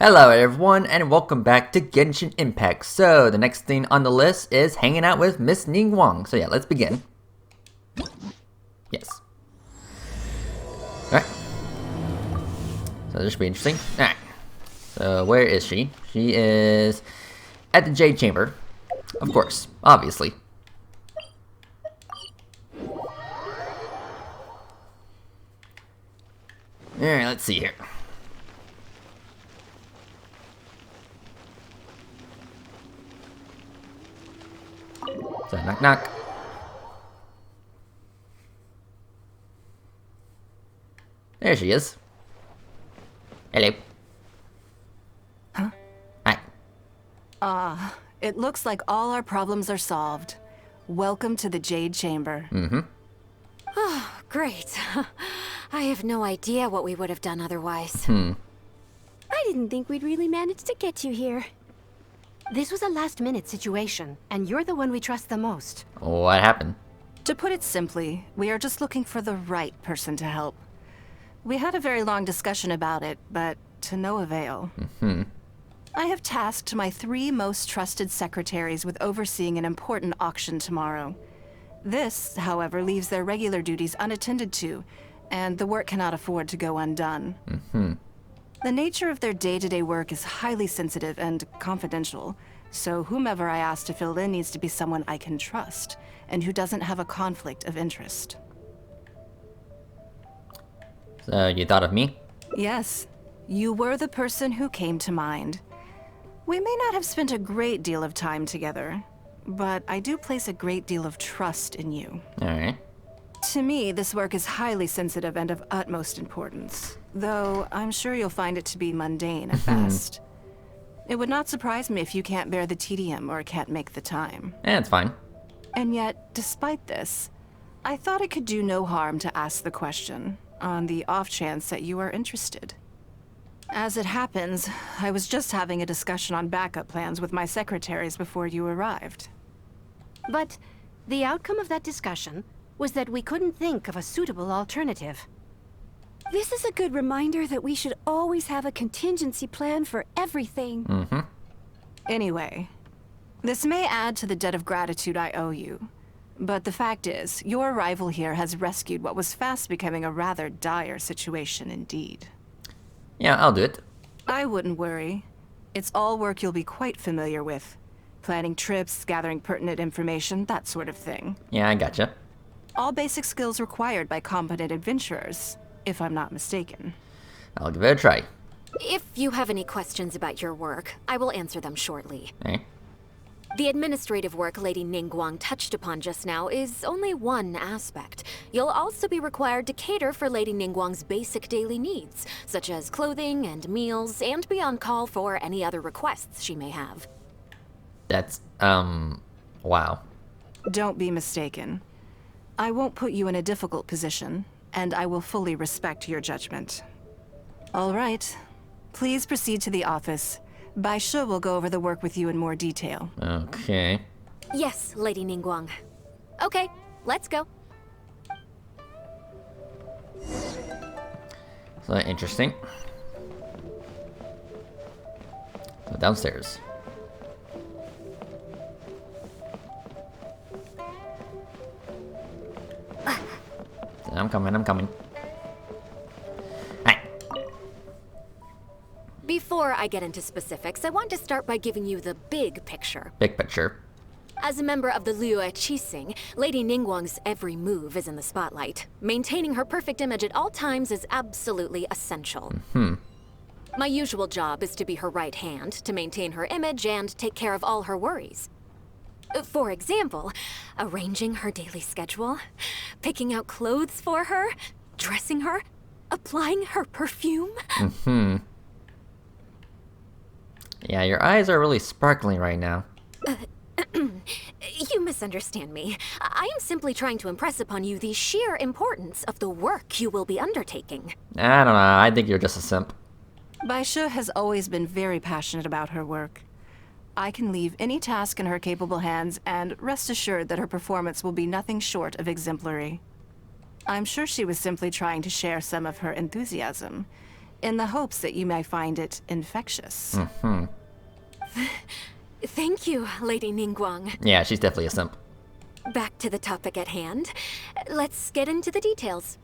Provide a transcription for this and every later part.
Hello everyone, and welcome back to Genshin Impact. So, the next thing on the list is hanging out with Miss Ningguang. So yeah, let's begin. Yes. Alright. So this should be interesting. Alright. So where is she? She is at the Jade Chamber. Of course. Obviously. Alright, let's see here. So, knock knock. There she is. Hello. Huh? Hi. It looks like all our problems are solved. Welcome to the Jade Chamber. Oh, great. I have no idea what we would have done otherwise. I didn't think we'd really manage to get you here. This was a last-minute situation, and you're the one we trust the most. What happened? To put it simply, we are just looking for the right person to help. We had a very long discussion about it, but to no avail. I have tasked my 3 most trusted secretaries with overseeing an important auction tomorrow. This, however, leaves their regular duties unattended to, and the work cannot afford to go undone. The nature of their day-to-day work is highly sensitive and confidential, so whomever I ask to fill in needs to be someone I can trust, and who doesn't have a conflict of interest. So, you thought of me? Yes, you were the person who came to mind. We may not have spent a great deal of time together, but I do place a great deal of trust in you. Alright. To me, this work is highly sensitive and of utmost importance, though I'm sure you'll find it to be mundane at best. It would not surprise me if you can't bear the tedium or can't make the time. It's fine. And yet, despite this, I thought it could do no harm to ask the question, on the off chance that you are interested. As it happens, I was just having a discussion on backup plans with my secretaries before you arrived. But the outcome of that discussion was that we couldn't think of a suitable alternative. This is a good reminder that we should always have a contingency plan for everything. Anyway, this may add to the debt of gratitude I owe you, but the fact is, your arrival here has rescued what was fast becoming a rather dire situation indeed. Yeah, I'll do it. I wouldn't worry. It's all work you'll be quite familiar with. Planning trips, gathering pertinent information, that sort of thing. Yeah, I gotcha. All basic skills required by competent adventurers, if I'm not mistaken. I'll give it a try. If you have any questions about your work, I will answer them shortly. Okay. The administrative work Lady Ningguang touched upon just now is only one aspect. You'll also be required to cater for Lady Ningguang's basic daily needs, such as clothing and meals, and be on call for any other requests she may have. That's, wow. Don't be mistaken. I won't put you in a difficult position, and I will fully respect your judgment. All right. Please proceed to the office. Bai Shi will go over the work with you in more detail. Okay. Yes, Lady Ningguang. Okay, let's go. So, interesting. So, downstairs. I'm coming. Hi. Before I get into specifics, I want to start by giving you the big picture. Big picture. As a member of the Liyue Qixing, Lady Ningguang's every move is in the spotlight. Maintaining her perfect image at all times is absolutely essential. My usual job is to be her right hand, to maintain her image and take care of all her worries. For example, arranging her daily schedule, picking out clothes for her, dressing her, applying her perfume. Yeah, your eyes are really sparkling right now. You misunderstand me. I am simply trying to impress upon you the sheer importance of the work you will be undertaking. I don't know, I think you're just a simp. Bai Shi has always been very passionate about her work. I can leave any task in her capable hands, and rest assured that her performance will be nothing short of exemplary. I'm sure she was simply trying to share some of her enthusiasm. in the hopes that you may find it infectious. Thank you, Lady Ningguang. Yeah, she's definitely a simp. Back to the topic at hand. Let's get into the details.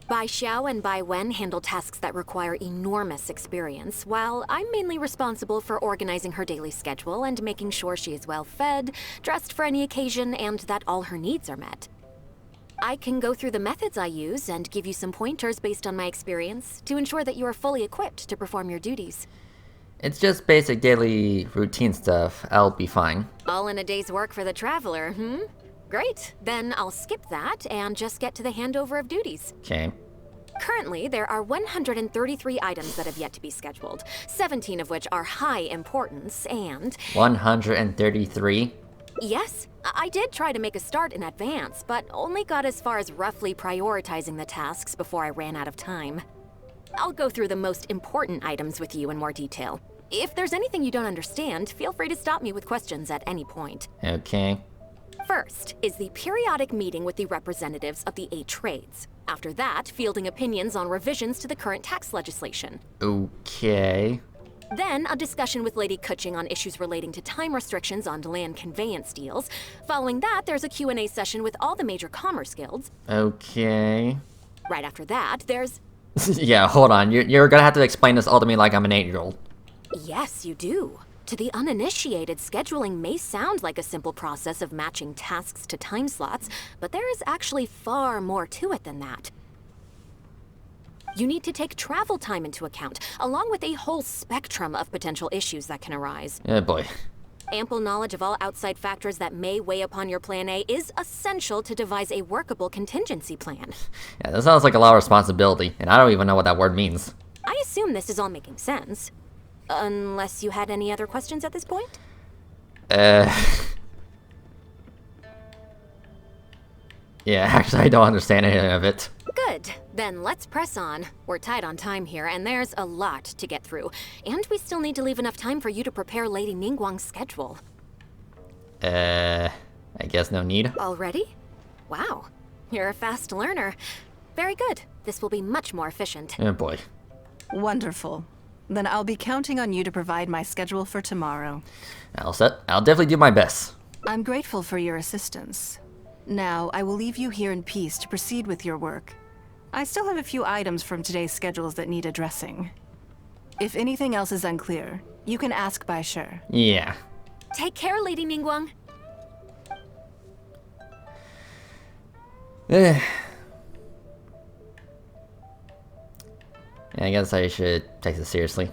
Bai Xiao and Bai Wen handle tasks that require enormous experience, while I'm mainly responsible for organizing her daily schedule and making sure she is well fed, dressed for any occasion, and that all her needs are met. I can go through the methods I use and give you some pointers based on my experience to ensure that you are fully equipped to perform your duties. It's just basic daily routine stuff. I'll be fine. All in a day's work for the traveler, Great. Then I'll skip that and just get to the handover of duties. Okay. Currently, there are 133 items that have yet to be scheduled, 17 of which are high importance, and... 133? Yes, I did try to make a start in advance, but only got as far as roughly prioritizing the tasks before I ran out of time. I'll go through the most important items with you in more detail. If there's anything you don't understand, feel free to stop me with questions at any point. Okay. First is the periodic meeting with the representatives of the 8 trades. After that, fielding opinions on revisions to the current tax legislation. Okay. Then, a discussion with Lady Kuching on issues relating to time restrictions on land conveyance deals. Following that, there's a Q&A session with all the major commerce guilds. Okay. Right after that, there's... Yeah, hold on. You're gonna have to explain this all to me like I'm an 8-year-old. Yes, you do. To the uninitiated, scheduling may sound like a simple process of matching tasks to time slots, but there is actually far more to it than that. You need to take travel time into account, along with a whole spectrum of potential issues that can arise. Oh boy. Ample knowledge of all outside factors that may weigh upon your Plan A is essential to devise a workable contingency plan. Yeah, that sounds like a lot of responsibility, and I don't even know what that word means. I assume this is all making sense. Unless you had any other questions at this point? Yeah, actually I don't understand any of it. Good. Then let's press on. We're tight on time here, and there's a lot to get through. And we still need to leave enough time for you to prepare Lady Ningguang's schedule. I guess no need. Already? Wow. You're a fast learner. Very good. This will be much more efficient. Oh boy. Wonderful. Then I'll be counting on you to provide my schedule for tomorrow. I'll definitely do my best. I'm grateful for your assistance. Now, I will leave you here in peace to proceed with your work. I still have a few items from today's schedules that need addressing. If anything else is unclear, you can ask Bai Shi. Yeah. Take care, Lady Ningguang. Yeah, I guess I should take this seriously.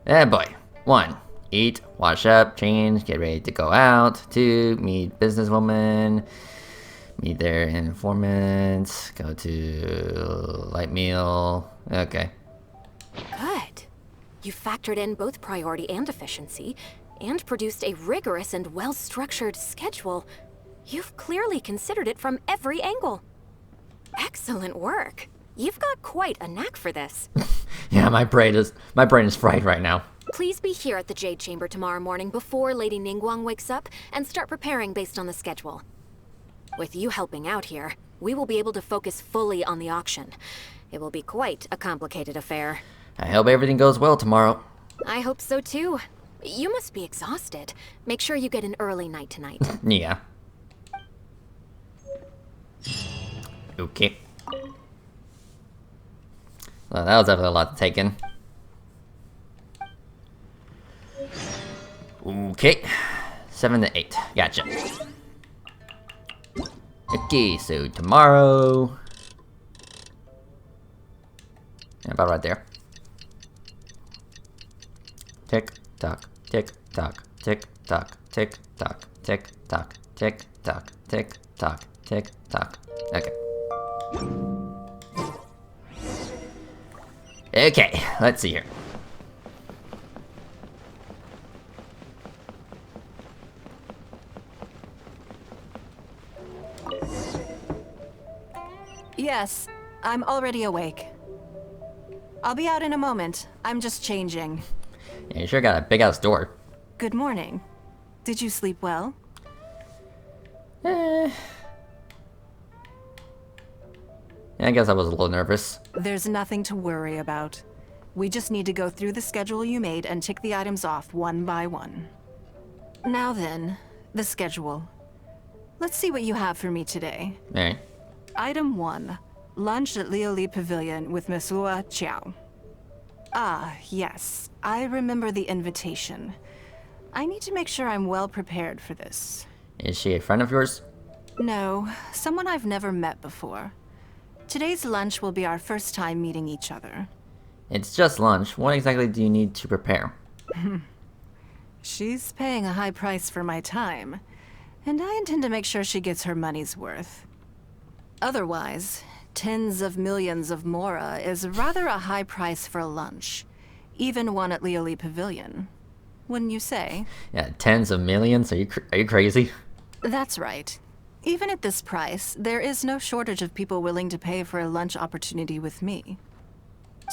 Boy. 1. Eat, wash up, change, get ready to go out. 2. Meet businesswoman. Meet their informants. Go to light meal. Okay. Good. You factored in both priority and efficiency, and produced a rigorous and well-structured schedule. You've clearly considered it from every angle. Excellent work. You've got quite a knack for this. Yeah, my brain is fried right now. Please be here at the Jade Chamber tomorrow morning before Lady Ningguang wakes up and start preparing based on the schedule. With you helping out here, we will be able to focus fully on the auction. It will be quite a complicated affair. I hope everything goes well tomorrow. I hope so too. You must be exhausted. Make sure you get an early night tonight. Yeah. Okay. Well, that was definitely a lot to take in. Okay. 7 to 8. Gotcha. Okay, so tomorrow... About right there. Tick tock, tick tock, tick tock, tick tock, tick tock, tick tock, tick tock, tick tock. Okay. Okay, let's see here. Yes, I'm already awake. I'll be out in a moment. I'm just changing. Yeah, you sure got a big ass door. Good morning. Did you sleep well? Yeah, I guess I was a little nervous. There's nothing to worry about. We just need to go through the schedule you made and tick the items off one by one. Now then, the schedule. Let's see what you have for me today. Alright. Item 1. Lunch at Lioli Pavilion with Miss Hua Chiao. Ah, yes. I remember the invitation. I need to make sure I'm well prepared for this. Is she a friend of yours? No, someone I've never met before. Today's lunch will be our first time meeting each other. It's just lunch. What exactly do you need to prepare? She's paying a high price for my time, and I intend to make sure she gets her money's worth. Otherwise, tens of millions of mora is rather a high price for a lunch, even one at Lioli Pavilion. Wouldn't you say? Yeah, tens of millions? Are you crazy? That's right. Even at this price, there is no shortage of people willing to pay for a lunch opportunity with me.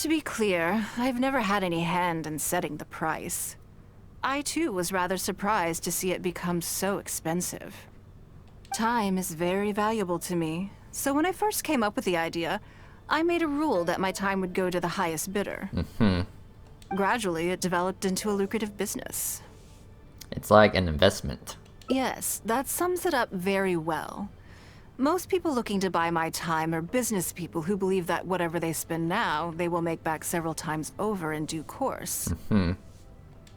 To be clear, I've never had any hand in setting the price. I too was rather surprised to see it become so expensive. Time is very valuable to me, so when I first came up with the idea, I made a rule that my time would go to the highest bidder. Gradually, it developed into a lucrative business. It's like an investment. Yes, that sums it up very well. Most people looking to buy my time are business people who believe that whatever they spend now, they will make back several times over in due course.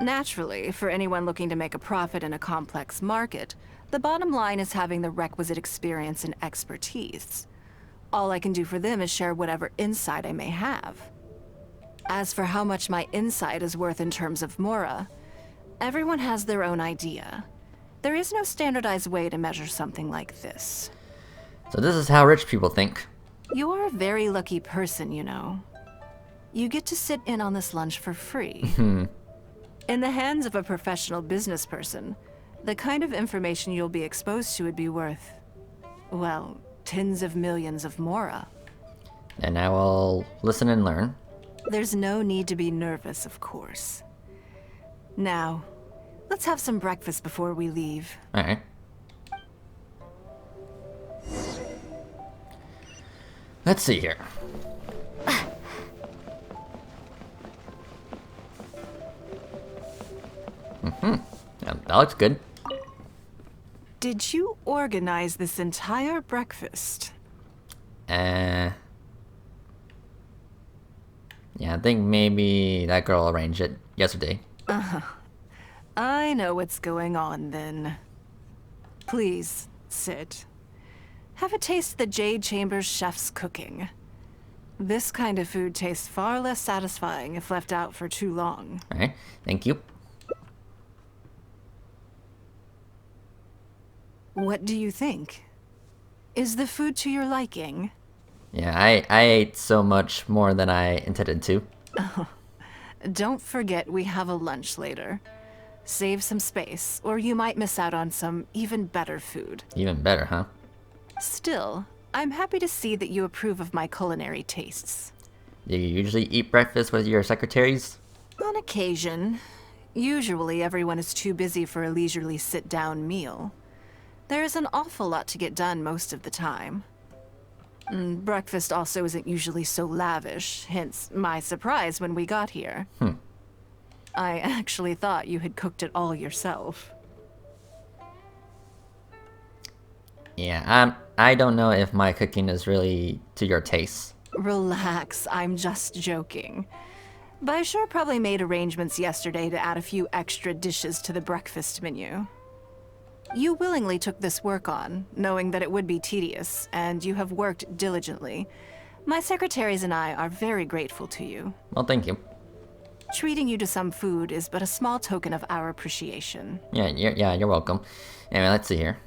Naturally, for anyone looking to make a profit in a complex market, the bottom line is having the requisite experience and expertise. All I can do for them is share whatever insight I may have. As for how much my insight is worth in terms of mora, everyone has their own idea. There is no standardized way to measure something like this. So this is how rich people think. You're a very lucky person, you know. You get to sit in on this lunch for free. In the hands of a professional business person, the kind of information you'll be exposed to would be worth, well, tens of millions of mora. And I will listen and learn. There's no need to be nervous, of course. Now, let's have some breakfast before we leave. Alright. Let's see here. Yeah, that looks good. Did you organize this entire breakfast? Yeah, I think maybe that girl arranged it yesterday. I know what's going on then. Please, sit. Have a taste of the Jade Chamber's chef's cooking. This kind of food tastes far less satisfying if left out for too long. Alright, thank you. What do you think? Is the food to your liking? Yeah, I ate so much more than I intended to. Don't forget we have a lunch later. Save some space, or you might miss out on some even better food. Even better, huh? Still, I'm happy to see that you approve of my culinary tastes. Do you usually eat breakfast with your secretaries? On occasion. Usually everyone is too busy for a leisurely sit-down meal. There is an awful lot to get done most of the time. Breakfast also isn't usually so lavish, hence my surprise when we got here. I actually thought you had cooked it all yourself. Yeah, I don't know if my cooking is really to your taste. Relax, I'm just joking. But I sure probably made arrangements yesterday to add a few extra dishes to the breakfast menu. You willingly took this work on, knowing that it would be tedious, and you have worked diligently. My secretaries and I are very grateful to you. Well, thank you. Treating you to some food is but a small token of our appreciation. Yeah, you're welcome. Anyway, let's see here.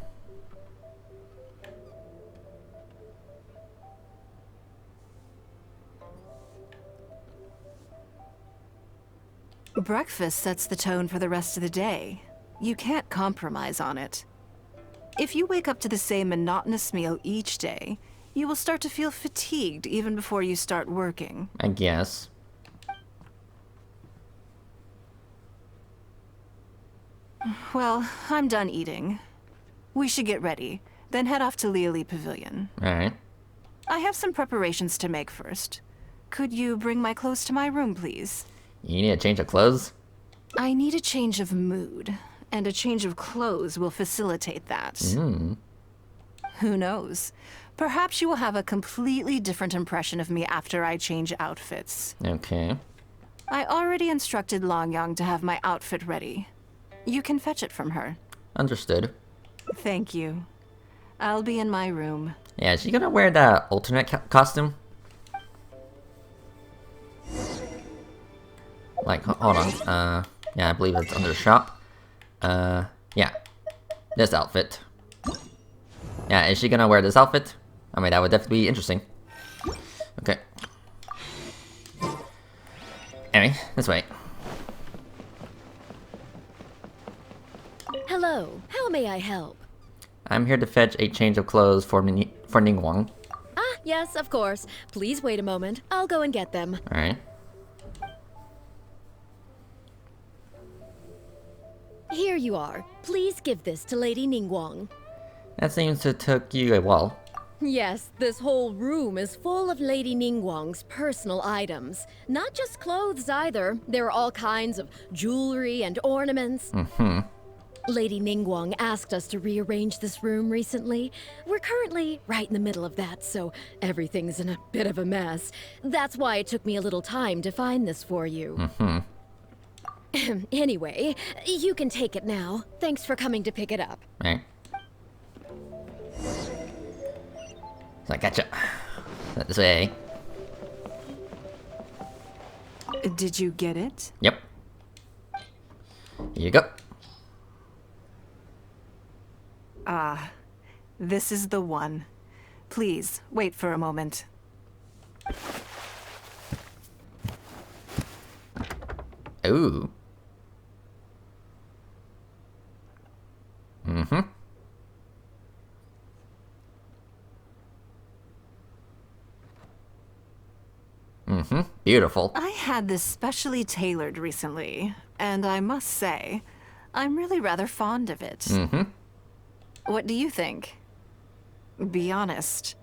Breakfast sets the tone for the rest of the day. You can't compromise on it. If you wake up to the same monotonous meal each day, you will start to feel fatigued even before you start working. I guess. Well, I'm done eating. We should get ready, then head off to Lioli Pavilion. Alright. I have some preparations to make first. Could you bring my clothes to my room, please? You need a change of clothes? I need a change of mood, and a change of clothes will facilitate that. Who knows? Perhaps you will have a completely different impression of me after I change outfits. Okay. I already instructed Longyang to have my outfit ready. You can fetch it from her. Understood. Thank you. I'll be in my room. Yeah, is she gonna wear that alternate costume? Like, hold on. Yeah, I believe it's under shop. Yeah. This outfit. Yeah, is she gonna wear this outfit? I mean, that would definitely be interesting. Okay. Anyway, this way. Hello, how may I help? I'm here to fetch a change of clothes for Ningguang. Ah, yes, of course. Please wait a moment. I'll go and get them. Alright. Here you are. Please give this to Lady Ningguang. That seems to took you a while. Yes, this whole room is full of Lady Ningguang's personal items. Not just clothes either. There are all kinds of jewelry and ornaments. Lady Ningguang asked us to rearrange this room recently. We're currently right in the middle of that, so everything's in a bit of a mess. That's why it took me a little time to find this for you. Anyway, you can take it now. Thanks for coming to pick it up. Right. So I gotcha. This way. Did you get it? Yep. Here you go. This is the one. Please, wait for a moment. Ooh. Beautiful. I had this specially tailored recently, and I must say, I'm really rather fond of it. What do you think? Be honest.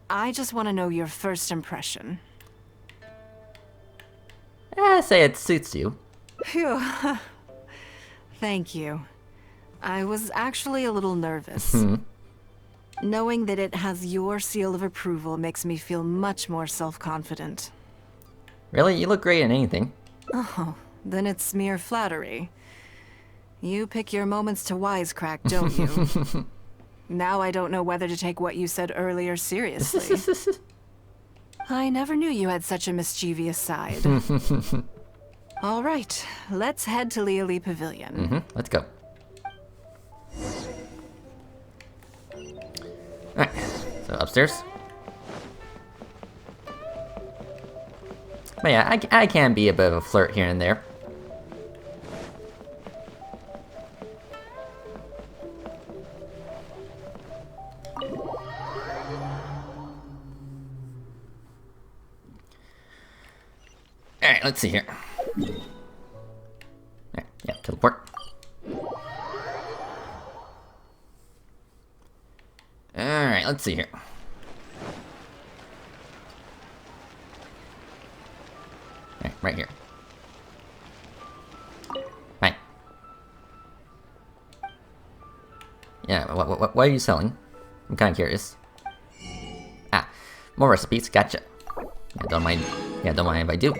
I just want to know your first impression. Say it suits you. Phew. Thank you. I was actually a little nervous. Knowing that it has your seal of approval makes me feel much more self-confident. Really? You look great in anything. Oh, then it's mere flattery. You pick your moments to wisecrack, don't you? Now I don't know whether to take what you said earlier seriously. I never knew you had such a mischievous side. All right, let's head to Liali Pavilion. Let's go. Alright, so upstairs. But yeah, I can be a bit of a flirt here and there. Alright, let's see here. Alright, yeah, teleport. Alright, let's see here. Alright, right here. Right. Yeah, what are you selling? I'm kind of curious. Ah, more recipes, gotcha. Yeah, don't mind if I do.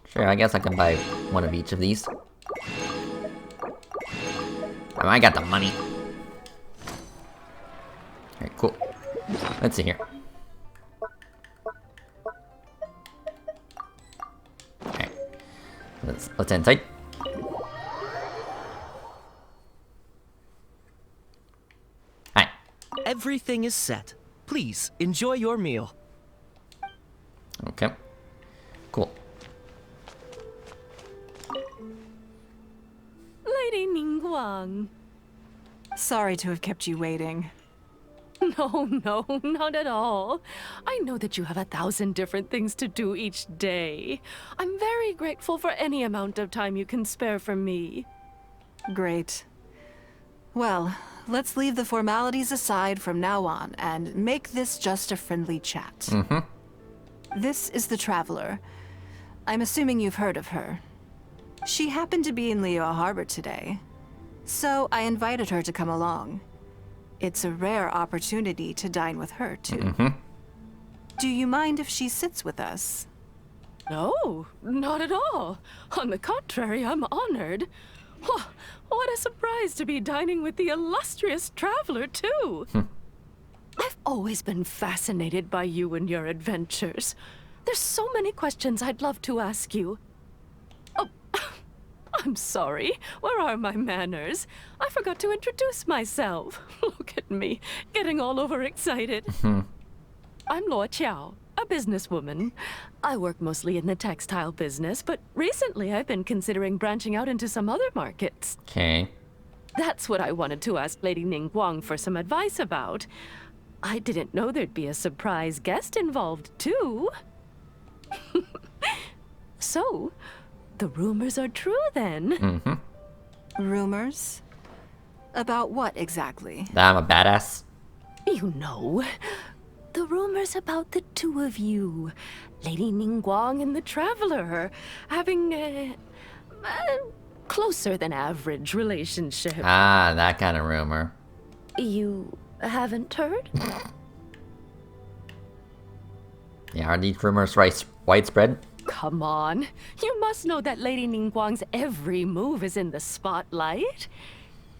Sure, I guess I can buy one of each of these. Oh, I got the money. Alright, cool. Let's see here. Alright. Let's end tight. Alright. Everything is set. Please, enjoy your meal. Okay. Cool. Lady Ningguang. Sorry to have kept you waiting. No, not at all. I know that you have 1,000 different things to do each day. I'm very grateful for any amount of time you can spare for me. Great. Well, let's leave the formalities aside from now on and make this just a friendly chat. This is the Traveler. I'm assuming you've heard of her. She happened to be in Liyue Harbor today, so I invited her to come along. It's a rare opportunity to dine with her, too. Do you mind if she sits with us? No, not at all. On the contrary, I'm honored. What a surprise to be dining with the illustrious Traveler, too. I've always been fascinated by you and your adventures. There's so many questions I'd love to ask you. Oh, I'm sorry. Where are my manners? I forgot to introduce myself. Look at me, getting all overexcited. I'm Luo Qiao, a businesswoman. I work mostly in the textile business, but recently I've been considering branching out into some other markets. Okay. That's what I wanted to ask Lady Ningguang for some advice about. I didn't know there'd be a surprise guest involved, too. So, the rumors are true then? Rumors? About what exactly? That I'm a badass. You know, the rumors about the two of you, Lady Ningguang and the Traveler, having a closer than average relationship. Ah, that kind of rumor. You haven't heard? Yeah, are these rumors widespread? Come on. You must know that Lady Ningguang's every move is in the spotlight.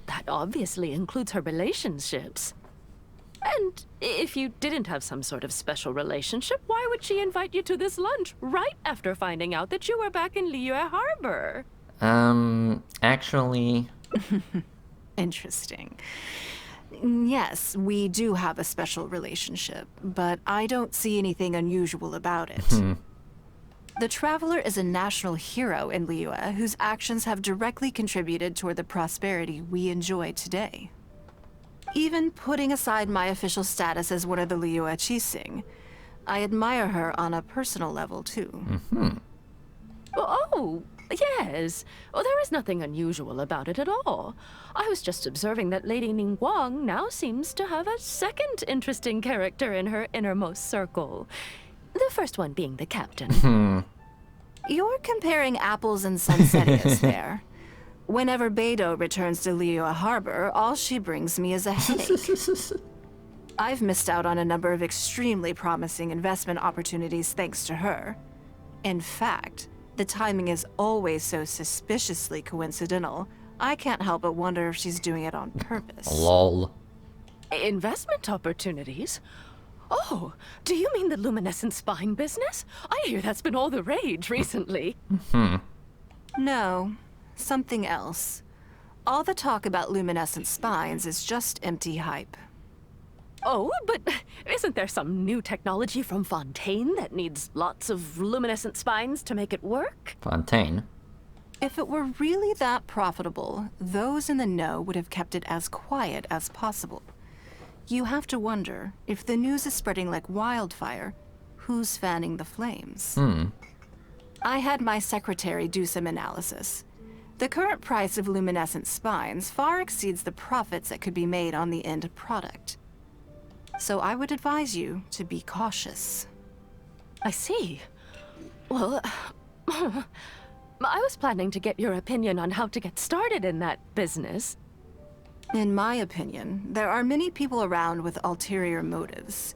That obviously includes her relationships. And if you didn't have some sort of special relationship, why would she invite you to this lunch right after finding out that you were back in Liyue Harbor? Actually... Interesting. Yes, we do have a special relationship, but I don't see anything unusual about it. The Traveler is a national hero in Liyue whose actions have directly contributed toward the prosperity we enjoy today. Even putting aside my official status as one of the Liyue Qixing, I admire her on a personal level, too. Oh, yes. Well, there is nothing unusual about it at all. I was just observing that Lady Ningguang now seems to have a second interesting character in her innermost circle. The first one being the captain. You're comparing apples and sunsettias there. Whenever Beidou returns to Liyue Harbor, all she brings me is a headache. I've missed out on a number of extremely promising investment opportunities thanks to her. In fact, the timing is always so suspiciously coincidental, I can't help but wonder if she's doing it on purpose. Lol. Investment opportunities? Oh, do you mean the luminescent spine business? I hear that's been all the rage recently. No, something else. All the talk about luminescent spines is just empty hype. Oh, but isn't there some new technology from Fontaine that needs lots of luminescent spines to make it work? Fontaine. If it were really that profitable, those in the know would have kept it as quiet as possible. You have to wonder, if the news is spreading like wildfire, who's fanning the flames? I had my secretary do some analysis. The current price of luminescent spines far exceeds the profits that could be made on the end product. So I would advise you to be cautious. I see. Well, I was planning to get your opinion on how to get started in that business. In my opinion, there are many people around with ulterior motives,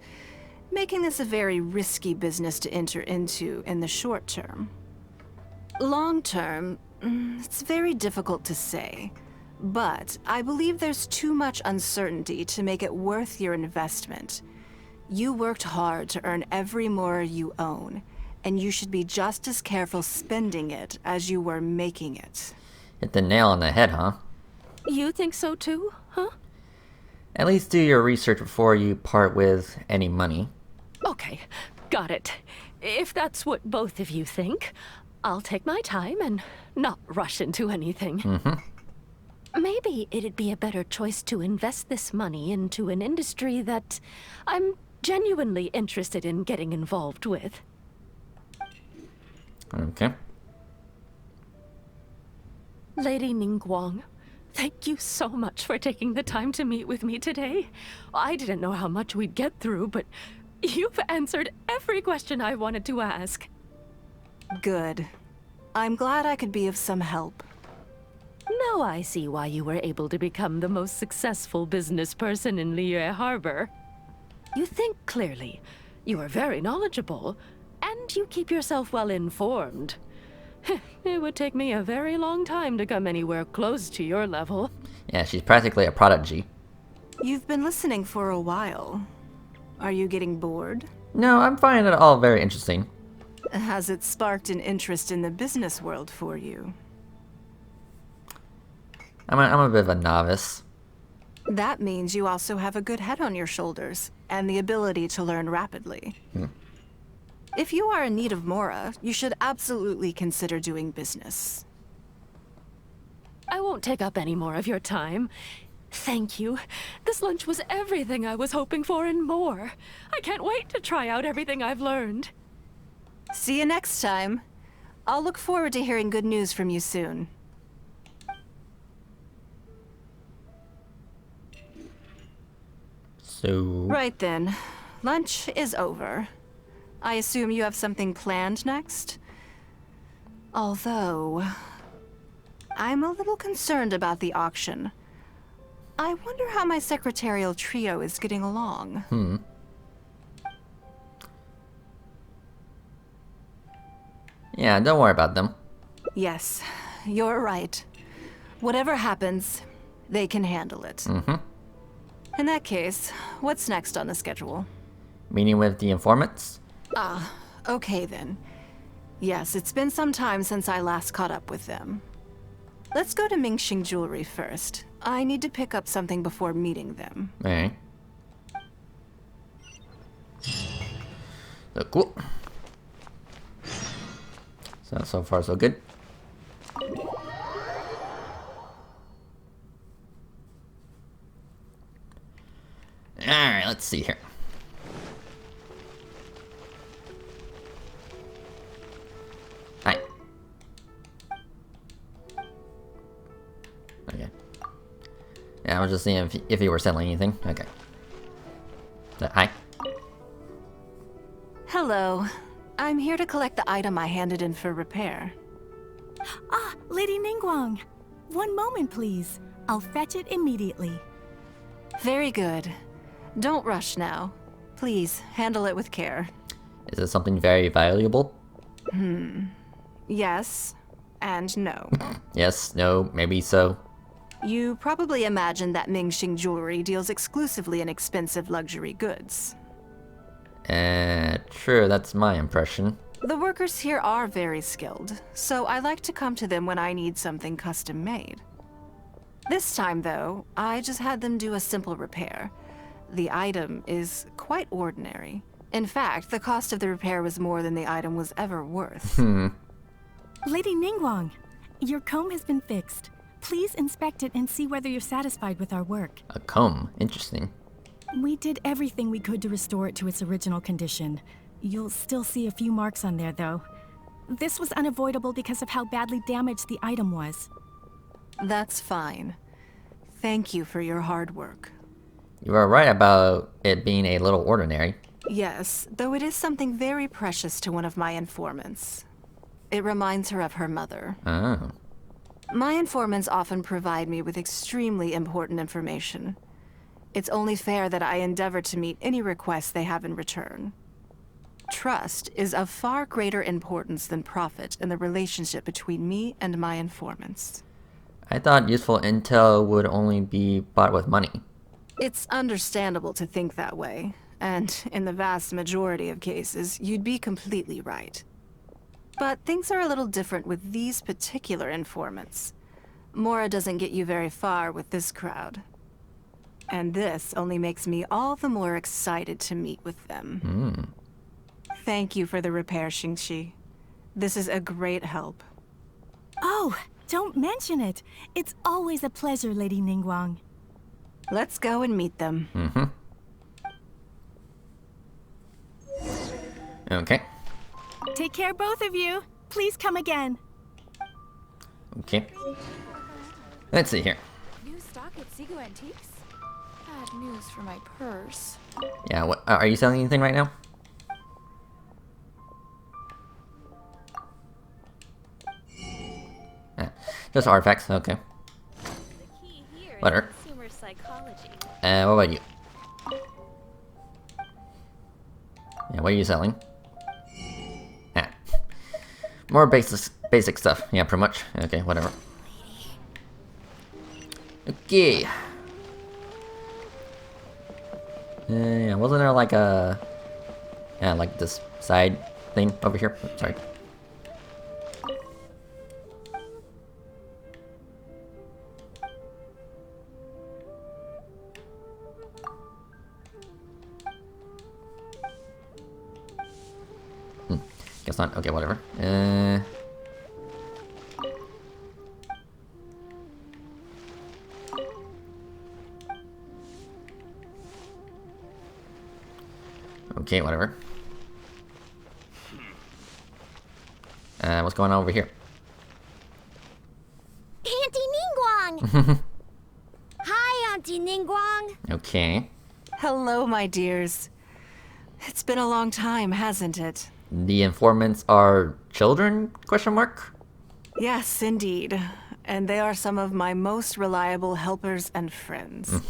making this a very risky business to enter into in the short term. Long term, it's very difficult to say, but I believe there's too much uncertainty to make it worth your investment. You worked hard to earn every more you own, and you should be just as careful spending it as you were making it. Hit the nail on the head, huh? You think so too, huh? At least do your research before you part with any money. Okay, got it. If that's what both of you think, I'll take my time and not rush into anything. Maybe it'd be a better choice to invest this money into an industry that I'm genuinely interested in getting involved with. Okay. Lady Ningguang, Thank you so much for taking the time to meet with me today. I didn't know how much we'd get through, but you've answered every question I wanted to ask. Good. I'm glad I could be of some help. Now I see why you were able to become the most successful business person in Liyue Harbor. You think clearly, you are very knowledgeable, and you keep yourself well informed. It would take me a very long time to come anywhere close to your level. Yeah, she's practically a prodigy. You've been listening for a while. Are you getting bored? No, I'm finding it all very interesting. Has it sparked an interest in the business world for you? I'm a bit of a novice. That means you also have a good head on your shoulders, and the ability to learn rapidly. If you are in need of Mora, you should absolutely consider doing business. I won't take up any more of your time. Thank you. This lunch was everything I was hoping for and more. I can't wait to try out everything I've learned. See you next time. I'll look forward to hearing good news from you soon. So... Right then. Lunch is over. I assume you have something planned next? Although... I'm a little concerned about the auction. I wonder how my secretarial trio is getting along. Yeah, don't worry about them. Yes, you're right. Whatever happens, they can handle it. In that case, what's next on the schedule? Meeting with the informants? Okay then. Yes, it's been some time since I last caught up with them. Let's go to Mingxing Jewelry first. I need to pick up something before meeting them. Alright. So cool. So far so good. Alright, let's see here. Hi. Okay. Yeah, I was just seeing if you were selling anything. Okay. Hi. Hello. I'm here to collect the item I handed in for repair. Ah, Lady Ningguang. One moment, please. I'll fetch it immediately. Very good. Don't rush now. Please, handle it with care. Is it something very valuable? Yes, and no. Yes, no, maybe so. You probably imagine that Mingxing Jewelry deals exclusively in expensive luxury goods. True, that's my impression. The workers here are very skilled, so I like to come to them when I need something custom made. This time, though, I just had them do a simple repair. The item is quite ordinary. In fact, the cost of the repair was more than the item was ever worth. Lady Ningguang, your comb has been fixed. Please inspect it and see whether you're satisfied with our work. A comb, interesting. We did everything we could to restore it to its original condition. You'll still see a few marks on there, though. This was unavoidable because of how badly damaged the item was. That's fine. Thank you for your hard work. You are right about it being a little ordinary. Yes, though it is something very precious to one of my informants. It reminds her of her mother. Oh. My informants often provide me with extremely important information. It's only fair that I endeavor to meet any requests they have in return. Trust is of far greater importance than profit in the relationship between me and my informants. I thought useful intel would only be bought with money. It's understandable to think that way, and in the vast majority of cases, you'd be completely right. But things are a little different with these particular informants. Mora doesn't get you very far with this crowd. And this only makes me all the more excited to meet with them. Thank you for the repair, Xingxi. This is a great help. Oh, don't mention it. It's always a pleasure, Lady Ningguang. Let's go and meet them. Okay. Take care, both of you. Please come again. Okay. Let's see here. at Sigu Antiques? Bad news for my purse. Yeah, what are you selling anything right now? Yeah, just artifacts, okay. The key here is Whatever. consumer psychology. What about you? Yeah, what are you selling? Yeah. More basic stuff. Yeah, pretty much. Okay, whatever. Okay. Yeah, wasn't there like a... Yeah, like this side thing over here? Sorry. Guess not. Okay, whatever. Okay, whatever. What's going on over here? Auntie Ningguang! Hi, Auntie Ningguang! Okay. Hello, my dears. It's been a long time, hasn't it? The informants are children? Question mark? Yes, indeed. And they are some of my most reliable helpers and friends.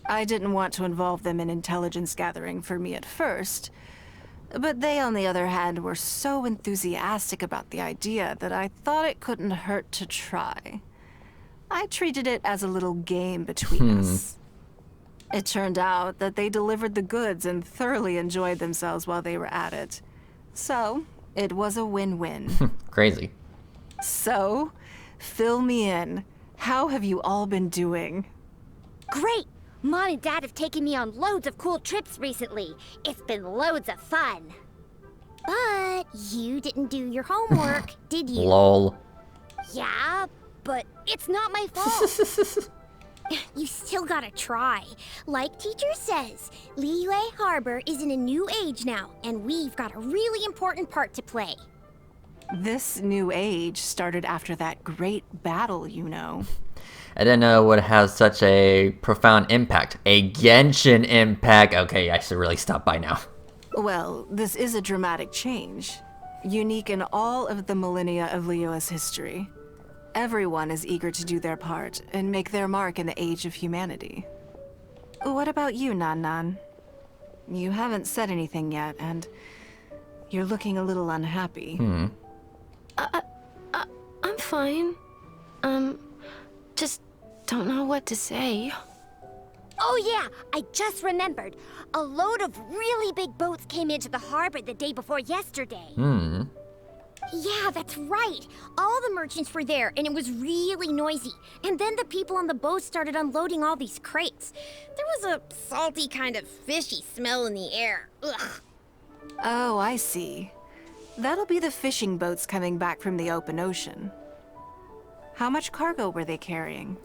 I didn't want to involve them in intelligence gathering for me at first, but they, on the other hand, were so enthusiastic about the idea that I thought it couldn't hurt to try. I treated it as a little game between us. It turned out that they delivered the goods and thoroughly enjoyed themselves while they were at it. So, it was a win-win. Crazy. So, fill me in. How have you all been doing? Great! Mom and Dad have taken me on loads of cool trips recently. It's been loads of fun. But you didn't do your homework, did you? Lol. Yeah, but it's not my fault. You still gotta try. Like teacher says, Liyue Harbor is in a new age now, and we've got a really important part to play. This new age started after that great battle, you know. I didn't know it would have such a profound impact. A Genshin Impact. Okay, I should really stop by now. Well, this is a dramatic change, unique in all of the millennia of Liyue's history. Everyone is eager to do their part and make their mark in the age of humanity. What about you, Nan? You haven't said anything yet, and you're looking a little unhappy. I'm fine. Just don't know what to say. Oh yeah, I just remembered. A load of really big boats came into the harbor the day before yesterday. Yeah, that's right. All the merchants were there, and it was really noisy. And then the people on the boat started unloading all these crates. There was a salty kind of fishy smell in the air. Ugh. Oh, I see. That'll be the fishing boats coming back from the open ocean. How much cargo were they carrying?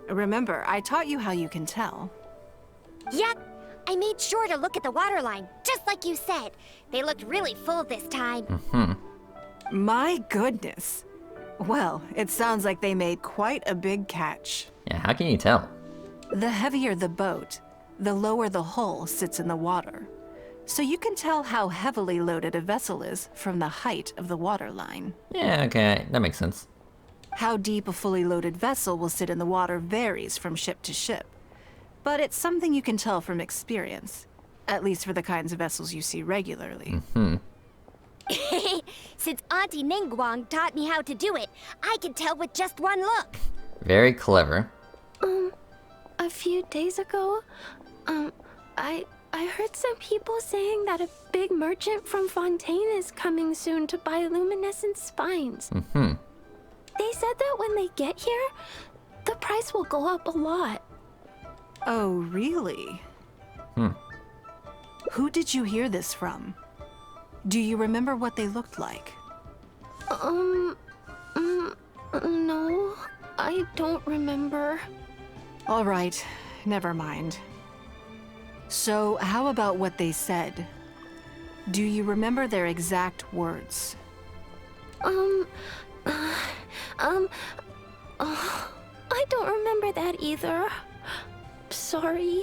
Remember, I taught you how you can tell. Yep, I made sure to look at the waterline, just like you said. They looked really full this time. My goodness. Well, it sounds like they made quite a big catch. Yeah, how can you tell? The heavier the boat, the lower the hull sits in the water. So you can tell how heavily loaded a vessel is from the height of the waterline. Yeah, okay, that makes sense. How deep a fully loaded vessel will sit in the water varies from ship to ship. But it's something you can tell from experience, at least for the kinds of vessels you see regularly. Since Auntie Ningguang taught me how to do it, I can tell with just one look. Very clever. A few days ago, I heard some people saying that a big merchant from Fontaine is coming soon to buy luminescent spines. They said that when they get here, the price will go up a lot. Oh, really? Who did you hear this from? Do you remember what they looked like? No, I don't remember. All right, never mind. So, how about what they said? Do you remember their exact words? I I don't remember that either. Sorry.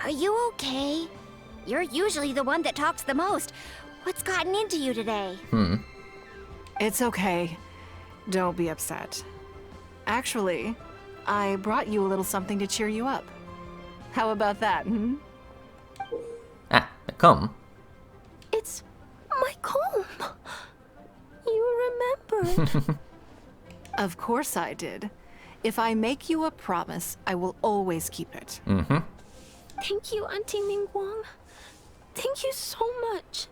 Are you okay? You're usually the one that talks the most. What's gotten into you today? It's okay. Don't be upset. Actually, I brought you a little something to cheer you up. How about that, Ah, the comb. It's my comb. You remembered. Of course I did. If I make you a promise, I will always keep it. Thank you, Auntie Ningguang. Thank you so much.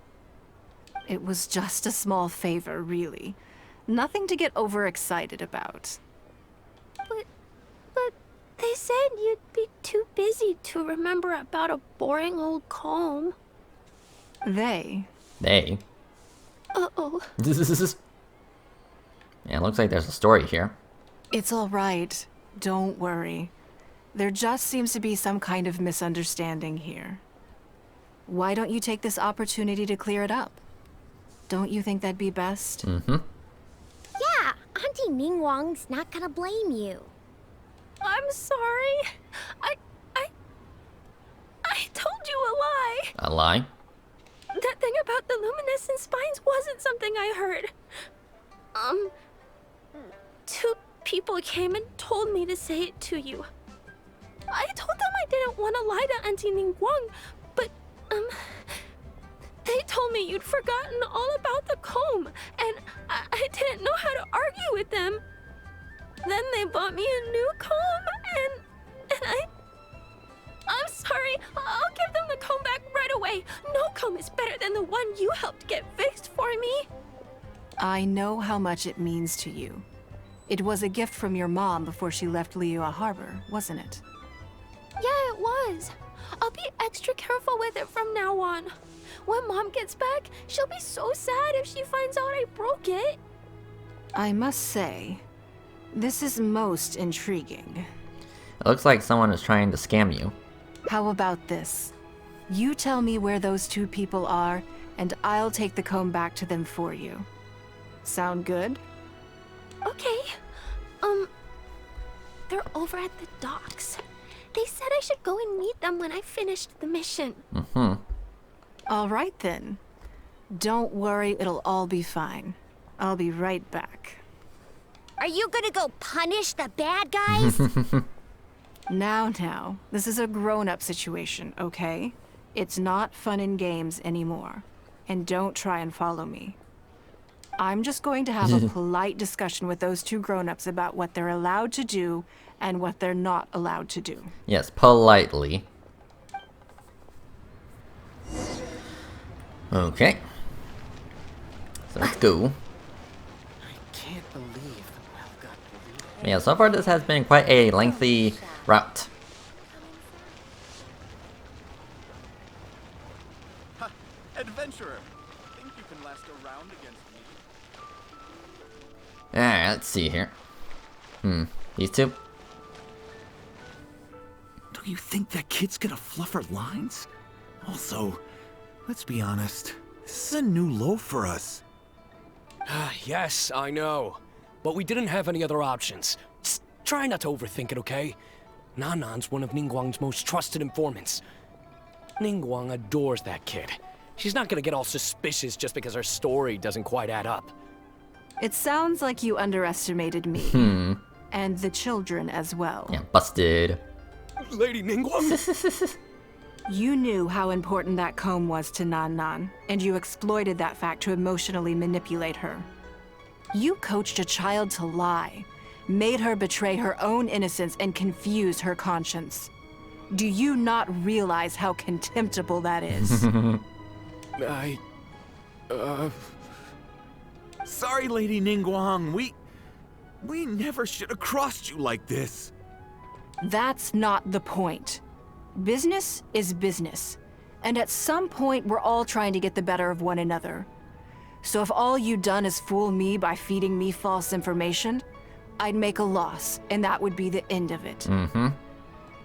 It was just a small favor, really. Nothing to get overexcited about. But they said you'd be too busy to remember about a boring old comb. They? Uh-oh. Yeah, it looks like there's a story here. It's all right. Don't worry. There just seems to be some kind of misunderstanding here. Why don't you take this opportunity to clear it up? Don't you think that'd be best? Yeah, Auntie Ningguang's not gonna blame you. I'm sorry. I told you a lie. A lie? That thing about the luminescent spines wasn't something I heard. Two people came and told me to say it to you. I told them I didn't want to lie to Auntie Ningguang, but, they told me you'd forgotten all about the comb, and I didn't know how to argue with them. Then they bought me a new comb, and I'm sorry. I'll give them the comb back right away. No comb is better than the one you helped get fixed for me. I know how much it means to you. It was a gift from your mom before she left Liyue Harbor, wasn't it? Yeah, it was. I'll be extra careful with it from now on. When Mom gets back, she'll be so sad if she finds out I broke it. I must say, this is most intriguing. It looks like someone is trying to scam you. How about this? You tell me where those two people are, and I'll take the comb back to them for you. Sound good? Okay. They're over at the docks. They said I should go and meet them when I finished the mission. All right then. Don't worry, it'll all be fine. I'll be right back. Are you gonna go punish the bad guys? Now, this is a grown-up situation, okay? It's not fun and games anymore. And don't try and follow me. I'm just going to have a polite discussion with those two grown-ups about what they're allowed to do and what they're not allowed to do. Yes, politely. Okay. So let's go. I can't believe the well got deleted. Yeah, so far this has been quite a lengthy route. Ha! Adventurer! Think you can last a round against me? Alright, let's see here. These two? Do you think that kid's gonna fluff her lines? Also, let's be honest, this is a new low for us. Yes, I know. But we didn't have any other options. Just try not to overthink it, okay? Nanan's one of Ningguang's most trusted informants. Ningguang adores that kid. She's not gonna get all suspicious just because her story doesn't quite add up. It sounds like you underestimated me. And the children as well. Yeah, busted. Lady Ningguang? You knew how important that comb was to Nan, and you exploited that fact to emotionally manipulate her. You coached a child to lie, made her betray her own innocence and confuse her conscience. Do you not realize how contemptible that is? Sorry, Lady Ningguang, we never should have crossed you like this. That's not the point. Business is business. And at some point, we're all trying to get the better of one another. So if all you've done is fool me by feeding me false information, I'd make a loss, and that would be the end of it.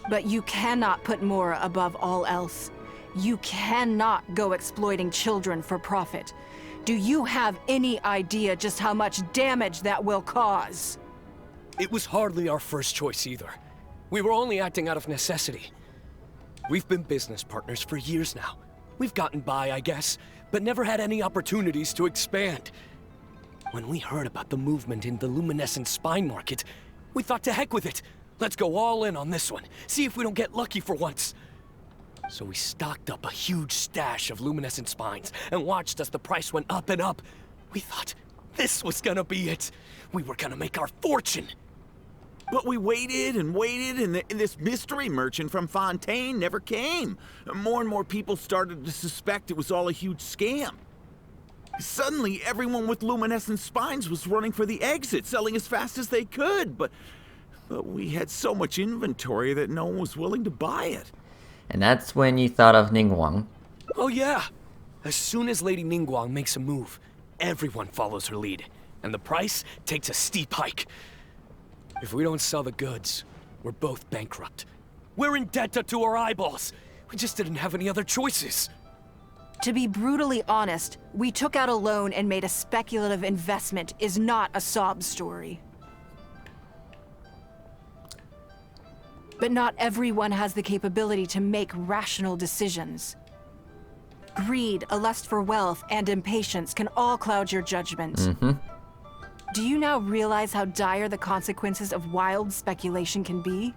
But you cannot put Mora above all else. You cannot go exploiting children for profit. Do you have any idea just how much damage that will cause? It was hardly our first choice either. We were only acting out of necessity. We've been business partners for years now. We've gotten by, I guess, but never had any opportunities to expand. When we heard about the movement in the luminescent spine market, we thought to heck with it. Let's go all in on this one. See if we don't get lucky for once. So we stocked up a huge stash of luminescent spines and watched as the price went up and up. We thought this was gonna be it. We were gonna make our fortune. But we waited and waited, and this mystery merchant from Fontaine never came. More and more people started to suspect it was all a huge scam. Suddenly, everyone with luminescent spines was running for the exit, selling as fast as they could, but we had so much inventory that no one was willing to buy it. And that's when you thought of Ningguang. Oh yeah! As soon as Lady Ningguang makes a move, everyone follows her lead, and the price takes a steep hike. If we don't sell the goods, we're both bankrupt. We're in debt up to our eyeballs. We just didn't have any other choices. To be brutally honest, we took out a loan and made a speculative investment is not a sob story. But not everyone has the capability to make rational decisions. Greed, a lust for wealth, and impatience can all cloud your judgment. Do you now realize how dire the consequences of wild speculation can be?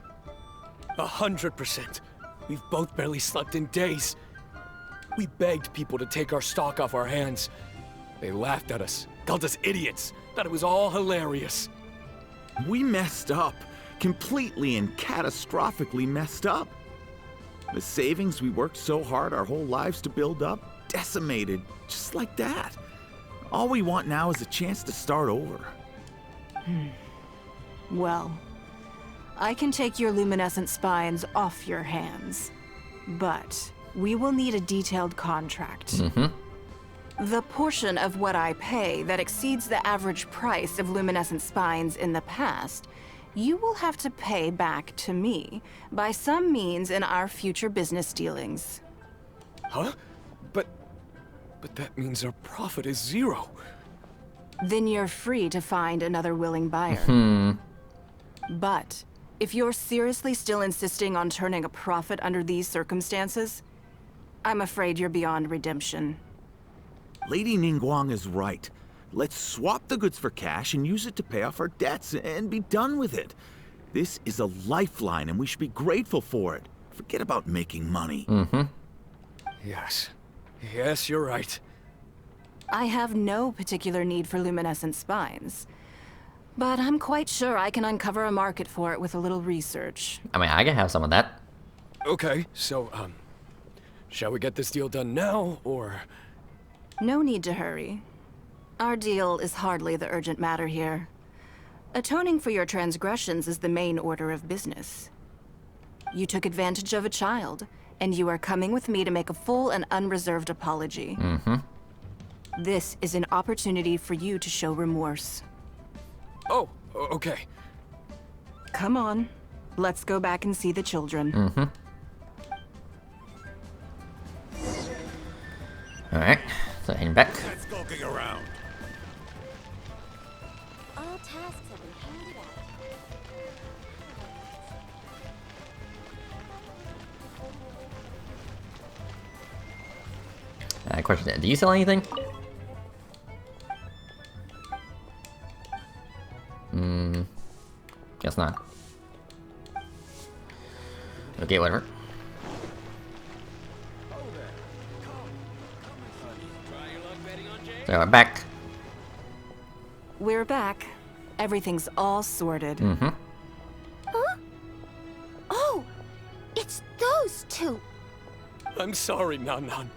100%. We've both barely slept in days. We begged people to take our stock off our hands. They laughed at us, called us idiots, thought it was all hilarious. We messed up. Completely and catastrophically messed up. The savings we worked so hard our whole lives to build up, decimated, just like that. All we want now is a chance to start over. Well, I can take your luminescent spines off your hands, but we will need a detailed contract. The portion of what I pay that exceeds the average price of luminescent spines in the past, you will have to pay back to me by some means in our future business dealings. Huh? But that means our profit is 0. Then you're free to find another willing buyer. But if you're seriously still insisting on turning a profit under these circumstances, I'm afraid you're beyond redemption. Lady Ningguang is right. Let's swap the goods for cash and use it to pay off our debts and be done with it. This is a lifeline and we should be grateful for it. Forget about making money. Yes, you're right. I have no particular need for luminescent spines, but I'm quite sure I can uncover a market for it with a little research. I mean, I can have some of that. Okay, so, shall we get this deal done now, or...? No need to hurry. Our deal is hardly the urgent matter here. Atoning for your transgressions is the main order of business. You took advantage of a child, and you are coming with me to make a full and unreserved apology. This is an opportunity for you to show remorse. Oh, okay. Come on, let's go back and see the children. Alright, so heading back. Skulking around. All tasks have been handed out. Question, do you sell anything? Guess not. Okay, whatever. So we're back. We're back. Everything's all sorted. Huh? Oh, it's those two. I'm sorry, Nan Nan.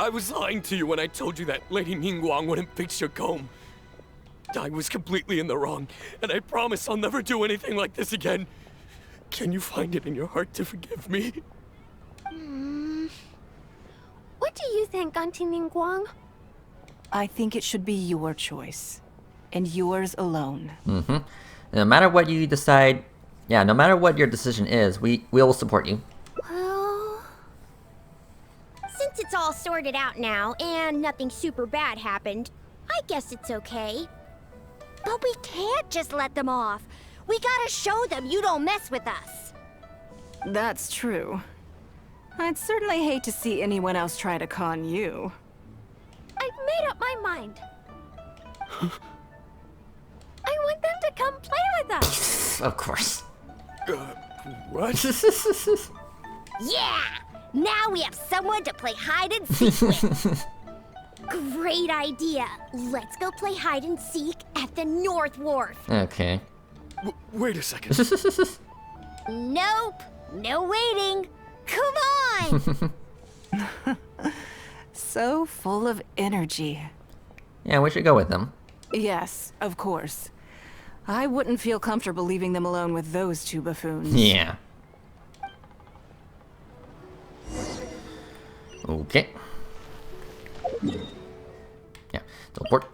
I was lying to you when I told you that Lady Ningguang wouldn't fix your comb. I was completely in the wrong, and I promise I'll never do anything like this again. Can you find it in your heart to forgive me? What do you think, Auntie Ningguang? I think it should be your choice. And yours alone. No matter what you decide, no matter what your decision is, we will support you. Well, since it's all sorted out now and nothing super bad happened, I guess it's okay. But we can't just let them off. We gotta show them you don't mess with us. That's true. I'd certainly hate to see anyone else try to con you. I've made up my mind. I want them to come play with us. Of course. What? Yeah! Now we have someone to play hide and seek with. Great idea. Let's go play hide and seek at the North Wharf. Okay. Wait a second. Nope. No waiting. Come on! So full of energy. Yeah, we should go with them. Yes, of course. I wouldn't feel comfortable leaving them alone with those two buffoons. Yeah. Okay. Yeah, teleport.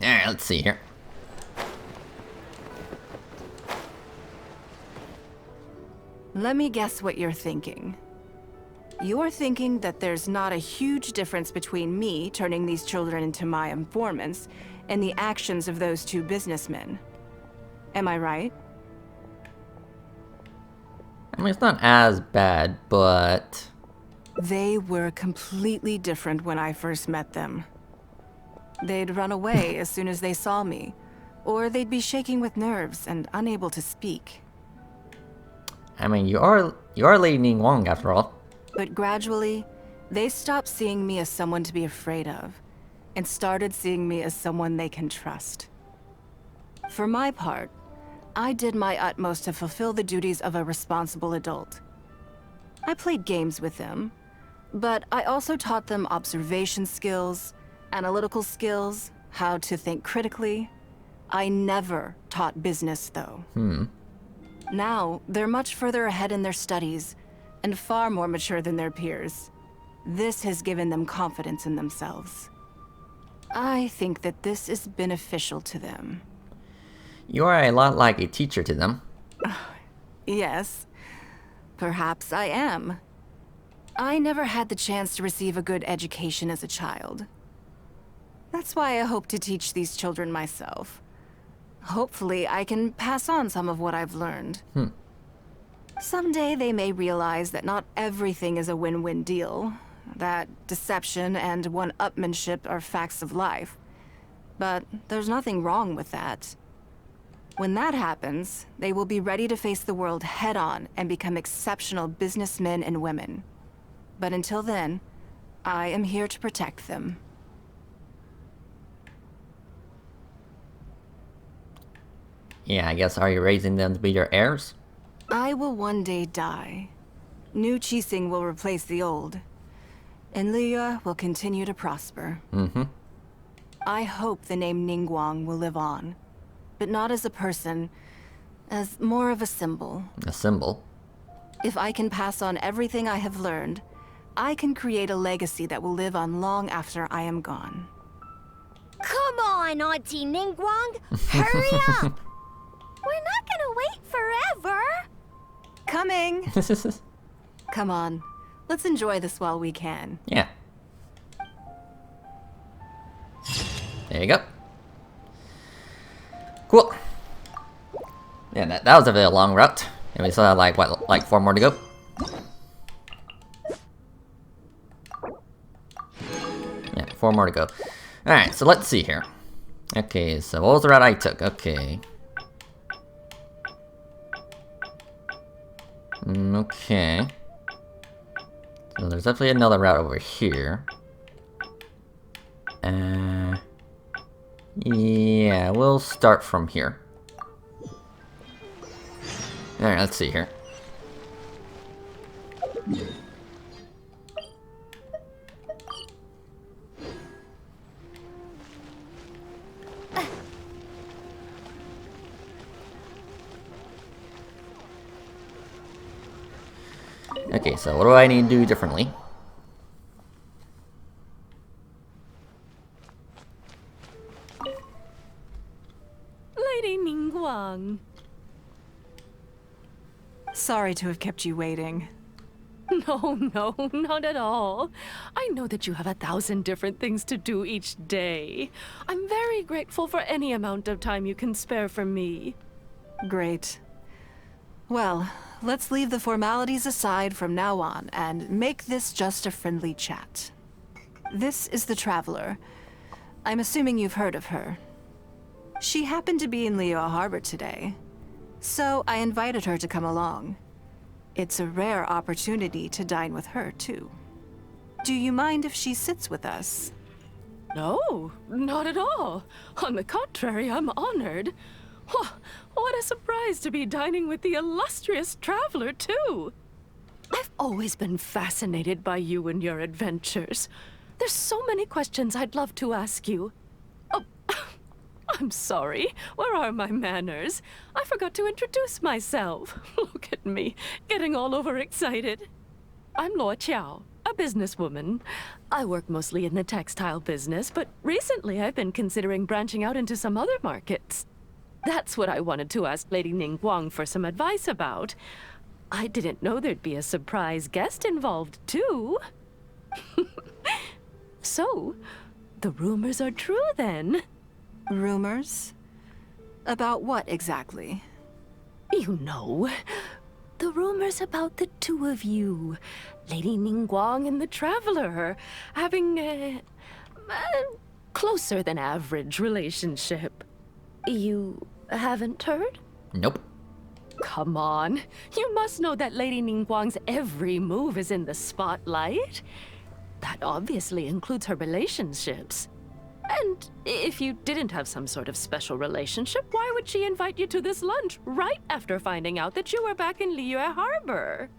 Alright, let's see here. Let me guess what you're thinking. You're thinking that there's not a huge difference between me turning these children into my informants and the actions of those two businessmen. Am I right? I mean, it's not as bad, but... They were completely different when I first met them. They'd run away as soon as they saw me, or they'd be shaking with nerves and unable to speak. I mean, you are Lady Ningguang after all. But gradually, they stopped seeing me as someone to be afraid of, and started seeing me as someone they can trust. For my part, I did my utmost to fulfill the duties of a responsible adult. I played games with them, but I also taught them observation skills, analytical skills, how to think critically. I never taught business, though. Now, they're much further ahead in their studies, and far more mature than their peers. This has given them confidence in themselves. I think that this is beneficial to them. You are a lot like a teacher to them. Yes, perhaps I am. I never had the chance to receive a good education as a child. That's why I hope to teach these children myself. Hopefully, I can pass on some of what I've learned. Someday they may realize that not everything is a win-win deal, that deception and one-upmanship are facts of life. But there's nothing wrong with that. When that happens, they will be ready to face the world head-on and become exceptional businessmen and women. But until then, I am here to protect them. Yeah, I guess, are you raising them to be your heirs? I will one day die. New Qixing will replace the old. And Liyue will continue to prosper. I hope the name Ningguang will live on. But not as a person, as more of a symbol. A symbol? If I can pass on everything I have learned, I can create a legacy that will live on long after I am gone. Come on, Auntie Ningguang! Hurry up! We're not gonna wait forever! Coming! Come on, let's enjoy this while we can. Yeah. There you go. Cool. Yeah, that was a very long route. And we still have like 4 more to go. Yeah, 4 more to go. Alright, so let's see here. Okay, so what was the route I took? Okay. Okay. So there's definitely another route over here. Yeah, we'll start from here. Alright, let's see here. Okay, so what do I need to do differently? Lady Ningguang. Sorry to have kept you waiting. No, not at all. I know that you have 1,000 different things to do each day. I'm very grateful for any amount of time you can spare for me. Great. Well, let's leave the formalities aside from now on and make this just a friendly chat. This is the Traveler. I'm assuming you've heard of her. She happened to be in Liyue Harbor today, so I invited her to come along. It's a rare opportunity to dine with her, too. Do you mind if she sits with us? No, not at all. On the contrary, I'm honored. What a surprise to be dining with the illustrious Traveler, too. I've always been fascinated by you and your adventures. There's so many questions I'd love to ask you. Oh, I'm sorry. Where are my manners? I forgot to introduce myself. Look at me, getting all overexcited. I'm Luo Qiao, a businesswoman. I work mostly in the textile business, but recently I've been considering branching out into some other markets. That's what I wanted to ask Lady Ningguang for some advice about. I didn't know there'd be a surprise guest involved, too. So, the rumors are true, then? Rumors? About what, exactly? You know, the rumors about the two of you, Lady Ningguang and the Traveler, having a closer than average relationship. You haven't heard? Nope. Come on, you must know that Lady Ningguang's every move is in the spotlight. That obviously includes her relationships. And if you didn't have some sort of special relationship, why would she invite you to this lunch right after finding out that you were back in Liyue Harbor?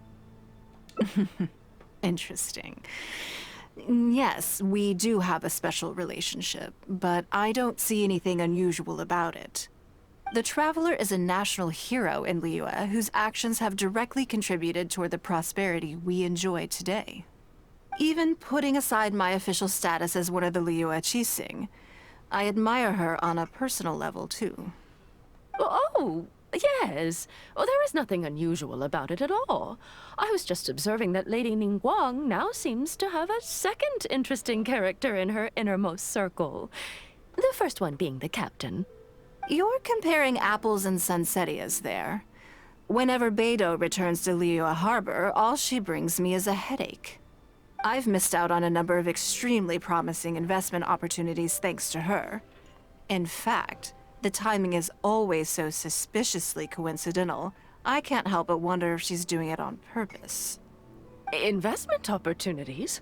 Interesting. Yes, we do have a special relationship, but I don't see anything unusual about it. The Traveler is a national hero in Liyue whose actions have directly contributed toward the prosperity we enjoy today. Even putting aside my official status as one of the Liyue Qixing, I admire her on a personal level, too. Oh, yes. Well, there is nothing unusual about it at all. I was just observing that Lady Ningguang now seems to have a second interesting character in her innermost circle. The first one being the captain. You're comparing apples and sunsettias there. Whenever Beidou returns to Liyue Harbor, all she brings me is a headache. I've missed out on a number of extremely promising investment opportunities thanks to her. In fact, the timing is always so suspiciously coincidental, I can't help but wonder if she's doing it on purpose. Investment opportunities?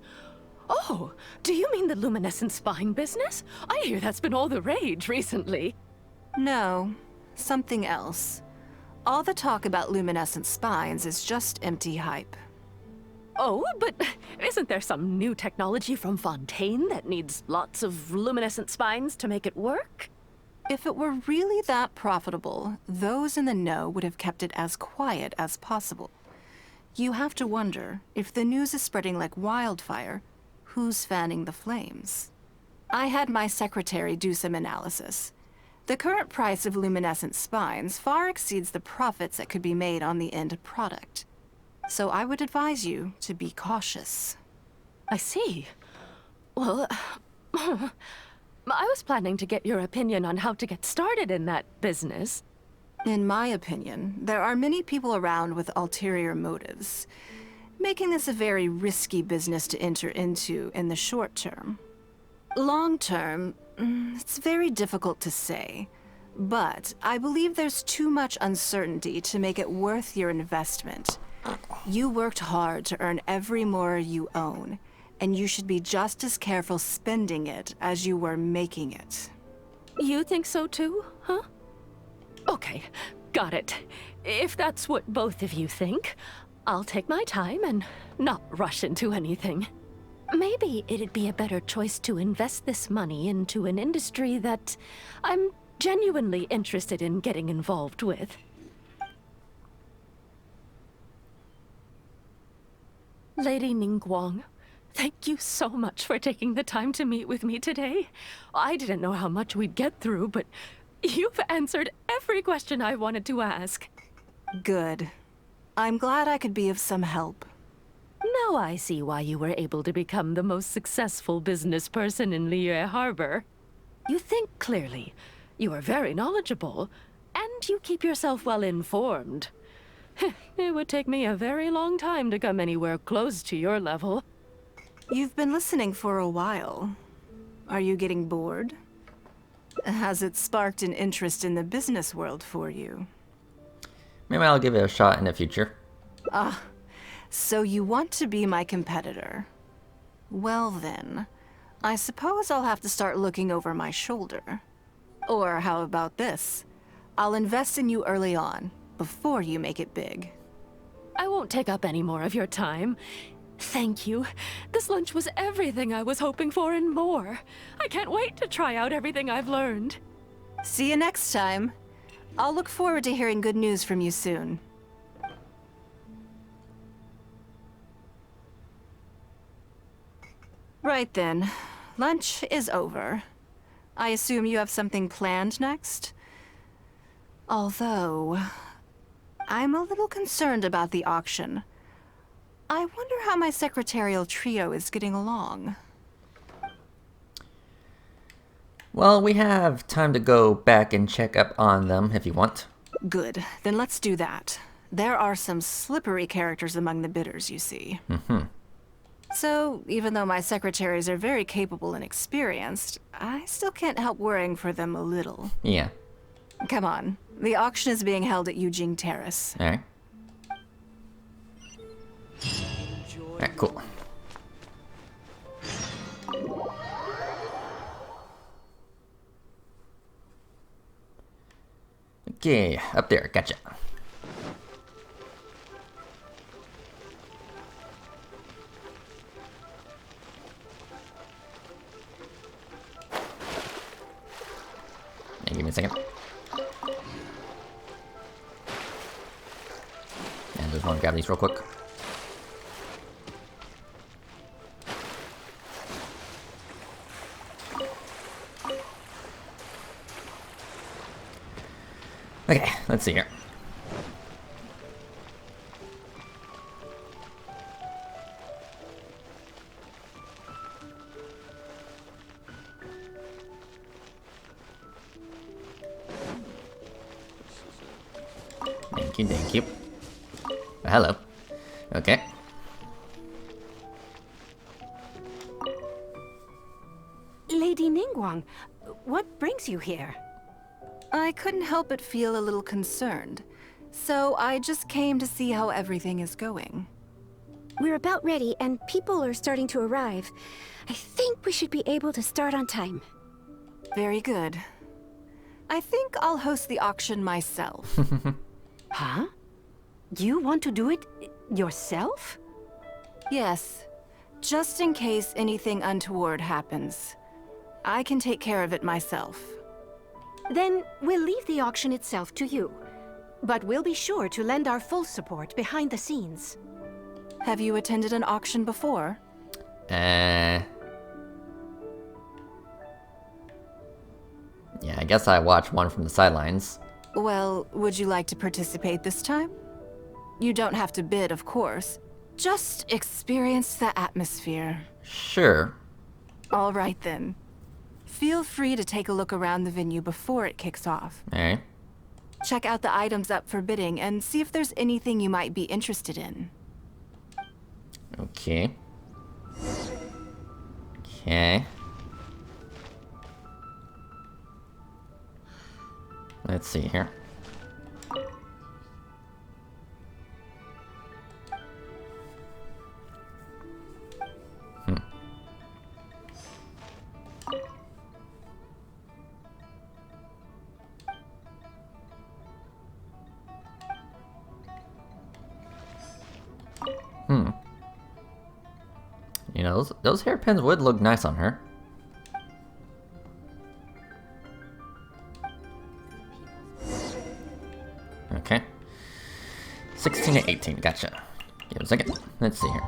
Oh, do you mean the luminescent spine business? I hear that's been all the rage recently. No, something else. All the talk about luminescent spines is just empty hype. Oh, but isn't there some new technology from Fontaine that needs lots of luminescent spines to make it work? If it were really that profitable, those in the know would have kept it as quiet as possible. You have to wonder, if the news is spreading like wildfire, who's fanning the flames? I had my secretary do some analysis. The current price of luminescent spines far exceeds the profits that could be made on the end product. So I would advise you to be cautious. I see. Well, I was planning to get your opinion on how to get started in that business. In my opinion, there are many people around with ulterior motives, making this a very risky business to enter into in the short term. Long term, it's very difficult to say, but I believe there's too much uncertainty to make it worth your investment. You worked hard to earn every more you own, and you should be just as careful spending it as you were making it. You think so too, huh? Okay, got it. If that's what both of you think, I'll take my time and not rush into anything. Maybe it'd be a better choice to invest this money into an industry that I'm genuinely interested in getting involved with. Lady Ningguang, thank you so much for taking the time to meet with me today. I didn't know how much we'd get through, but you've answered every question I wanted to ask. Good. I'm glad I could be of some help. Now I see why you were able to become the most successful business person in Liyue Harbor. You think clearly, you are very knowledgeable, and you keep yourself well informed. It would take me a very long time to come anywhere close to your level. You've been listening for a while. Are you getting bored? Has it sparked an interest in the business world for you? Maybe I'll give it a shot in the future. Ah, so you want to be my competitor. Well then, I suppose I'll have to start looking over my shoulder. Or how about this? I'll invest in you early on, before you make it big. I won't take up any more of your time. Thank you. This lunch was everything I was hoping for and more. I can't wait to try out everything I've learned. See you next time. I'll look forward to hearing good news from you soon. Right then. Lunch is over. I assume you have something planned next? Although, I'm a little concerned about the auction. I wonder how my secretarial trio is getting along. Well, we have time to go back and check up on them if you want. Good. Then let's do that. There are some slippery characters among the bidders, you see. So, even though my secretaries are very capable and experienced, I still can't help worrying for them a little. Yeah. Come on. The auction is being held at Eugene Terrace. Alright. Alright, cool. Okay, up there, gotcha. Yeah, give me a second. And just want to grab these real quick. Okay, let's see here. Thank you. Hello. Okay. Lady Ningguang, what brings you here? I couldn't help but feel a little concerned, so I just came to see how everything is going. We're about ready, and people are starting to arrive. I think we should be able to start on time. Very good. I think I'll host the auction myself. Huh? You want to do it yourself? Yes, just in case anything untoward happens. I can take care of it myself. Then we'll leave the auction itself to you. But we'll be sure to lend our full support behind the scenes. Have you attended an auction before? Yeah, I guess I watched one from the sidelines. Well, would you like to participate this time? You don't have to bid, of course. Just experience the atmosphere. Sure. All right then. Feel free to take a look around the venue before it kicks off. Alright. Check out the items up for bidding and see if there's anything you might be interested in. Okay. Okay. Let's see here. You know, those hairpins would look nice on her. Okay. 16 to 18, gotcha. Give it a second. Let's see here.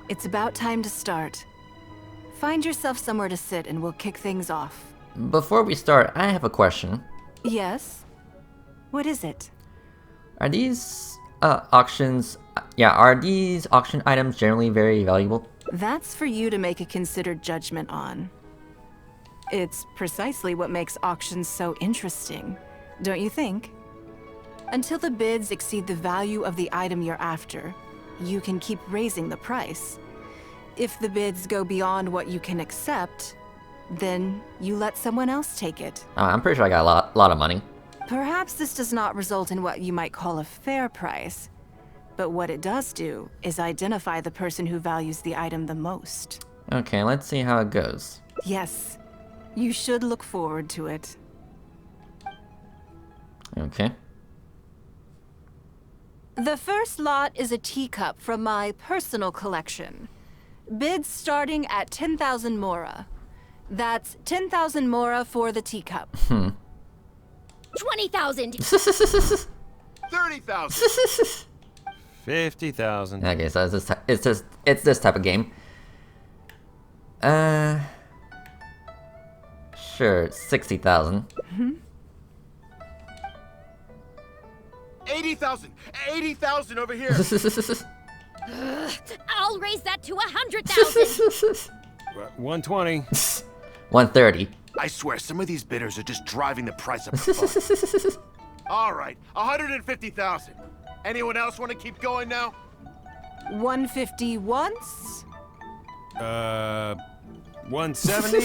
It's about time to start. Find yourself somewhere to sit and we'll kick things off. Before we start, I have a question. Yes? What is it? Are these are these auction items generally very valuable? That's for you to make a considered judgment on. It's precisely what makes auctions so interesting, don't you think? Until the bids exceed the value of the item you're after, you can keep raising the price. If the bids go beyond what you can accept, then you let someone else take it. I'm pretty sure I got a lot of money. Perhaps this does not result in what you might call a fair price, but what it does do is identify the person who values the item the most. Okay, let's see how it goes. Yes, you should look forward to it. Okay. The first lot is a teacup from my personal collection. Bids starting at 10,000 mora. That's 10,000 mora for the teacup. 20,000. 30,000. 50,000. Okay, so it's this type of game. Sure, 60,000. 80,000. 80,000 over here. I'll raise that to 100,000. 120. 130. I swear, some of these bidders are just driving the price up for fun. All right, 150,000. Anyone else want to keep going now? 150 once? 170.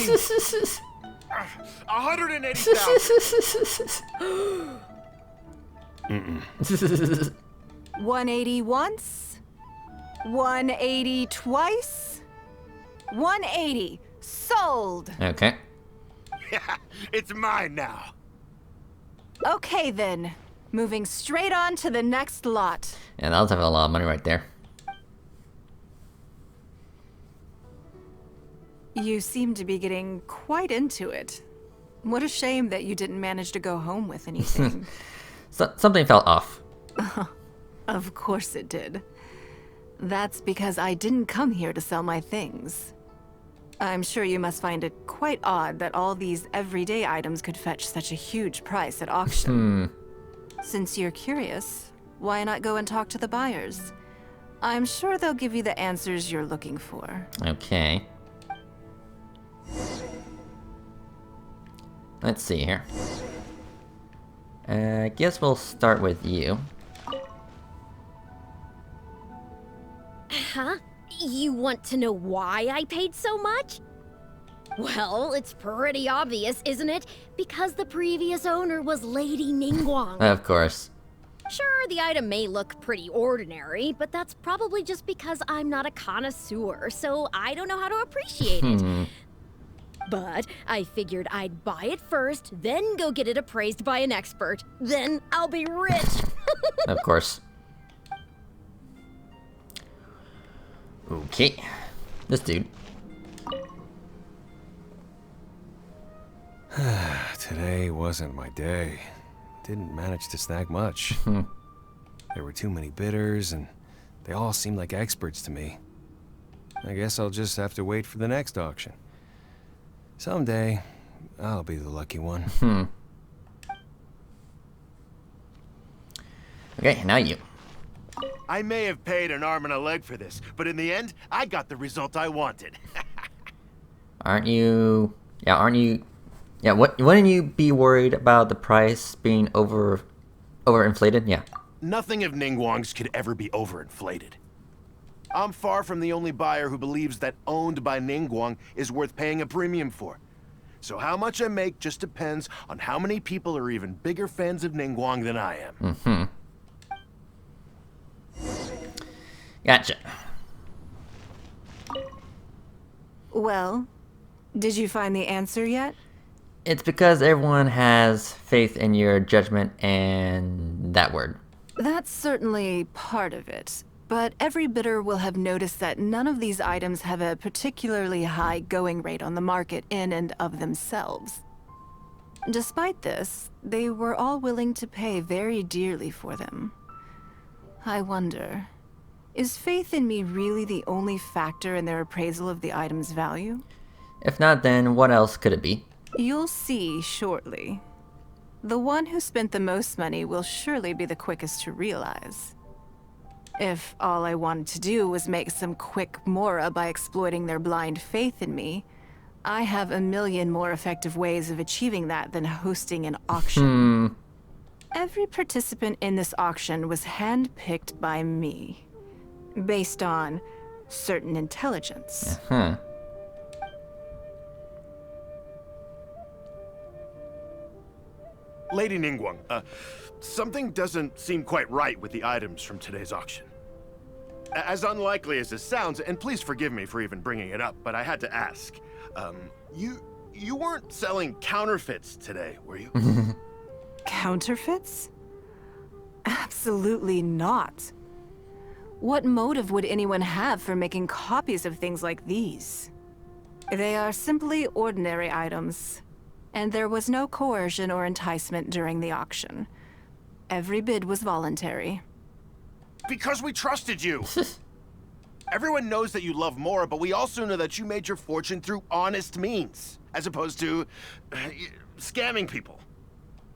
180,000. 180 once? 180 twice? 180. Sold. Okay. It's mine now. Okay then. Moving straight on to the next lot. And that was having a lot of money right there. You seem to be getting quite into it. What a shame that you didn't manage to go home with anything. Something felt off. Of course it did. That's because I didn't come here to sell my things. I'm sure you must find it quite odd that all these everyday items could fetch such a huge price at auction. Since you're curious, why not go and talk to the buyers? I'm sure they'll give you the answers you're looking for. Okay. Let's see here. I guess we'll start with you. Huh? You want to know why I paid so much? Well, it's pretty obvious, isn't it? Because the previous owner was Lady Ningguang. Of course. Sure, the item may look pretty ordinary, but that's probably just because I'm not a connoisseur, so I don't know how to appreciate it. But I figured I'd buy it first, then go get it appraised by an expert. Then I'll be rich. Of course. Okay. This dude. Today wasn't my day. Didn't manage to snag much. There were too many bidders, and they all seemed like experts to me. I guess I'll just have to wait for the next auction. Someday, I'll be the lucky one. Okay, now you. I may have paid an arm and a leg for this, but in the end, I got the result I wanted. Aren't you... Yeah, wouldn't you be worried about the price being overinflated? Yeah. Nothing of Ningguang's could ever be overinflated. I'm far from the only buyer who believes that owned by Ningguang is worth paying a premium for. So how much I make just depends on how many people are even bigger fans of Ningguang than I am. Gotcha. Well, did you find the answer yet? It's because everyone has faith in your judgment and that word. That's certainly part of it. But every bidder will have noticed that none of these items have a particularly high going rate on the market in and of themselves. Despite this, they were all willing to pay very dearly for them. I wonder, is faith in me really the only factor in their appraisal of the item's value? If not, then what else could it be? You'll see shortly. The one who spent the most money will surely be the quickest to realize. If all I wanted to do was make some quick mora by exploiting their blind faith in me, I have a million more effective ways of achieving that than hosting an auction. Every participant in this auction was handpicked by me, based on certain intelligence. Lady Ningguang, something doesn't seem quite right with the items from today's auction. As unlikely as this sounds, and please forgive me for even bringing it up, but I had to ask. You weren't selling counterfeits today, were you? Counterfeits? Absolutely not. What motive would anyone have for making copies of things like these? They are simply ordinary items, and there was no coercion or enticement during the auction. Every bid was voluntary. Because we trusted you! Everyone knows that you love Mora, but we also know that you made your fortune through honest means, as opposed to scamming people.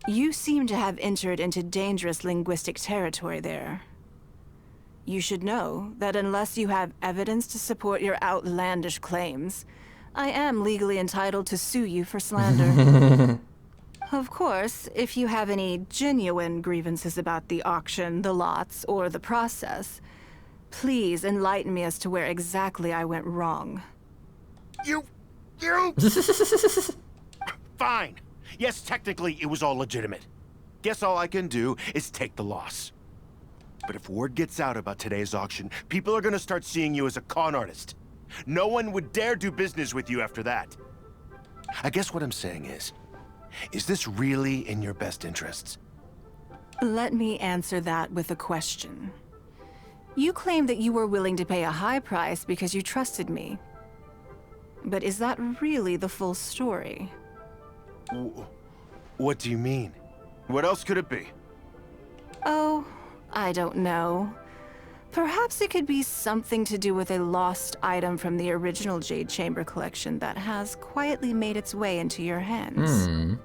You seem to have entered into dangerous linguistic territory there. You should know that unless you have evidence to support your outlandish claims, I am legally entitled to sue you for slander. Of course, if you have any genuine grievances about the auction, the lots, or the process, please enlighten me as to where exactly I went wrong. You... Fine. Yes, technically, it was all legitimate. Guess all I can do is take the loss. But if word gets out about today's auction, people are gonna start seeing you as a con artist. No one would dare do business with you after that. I guess what I'm saying is this really in your best interests? Let me answer that with a question. You claim that you were willing to pay a high price because you trusted me. But is that really the full story? What do you mean? What else could it be? Oh, I don't know. Perhaps it could be something to do with a lost item from the original Jade Chamber collection that has quietly made its way into your hands.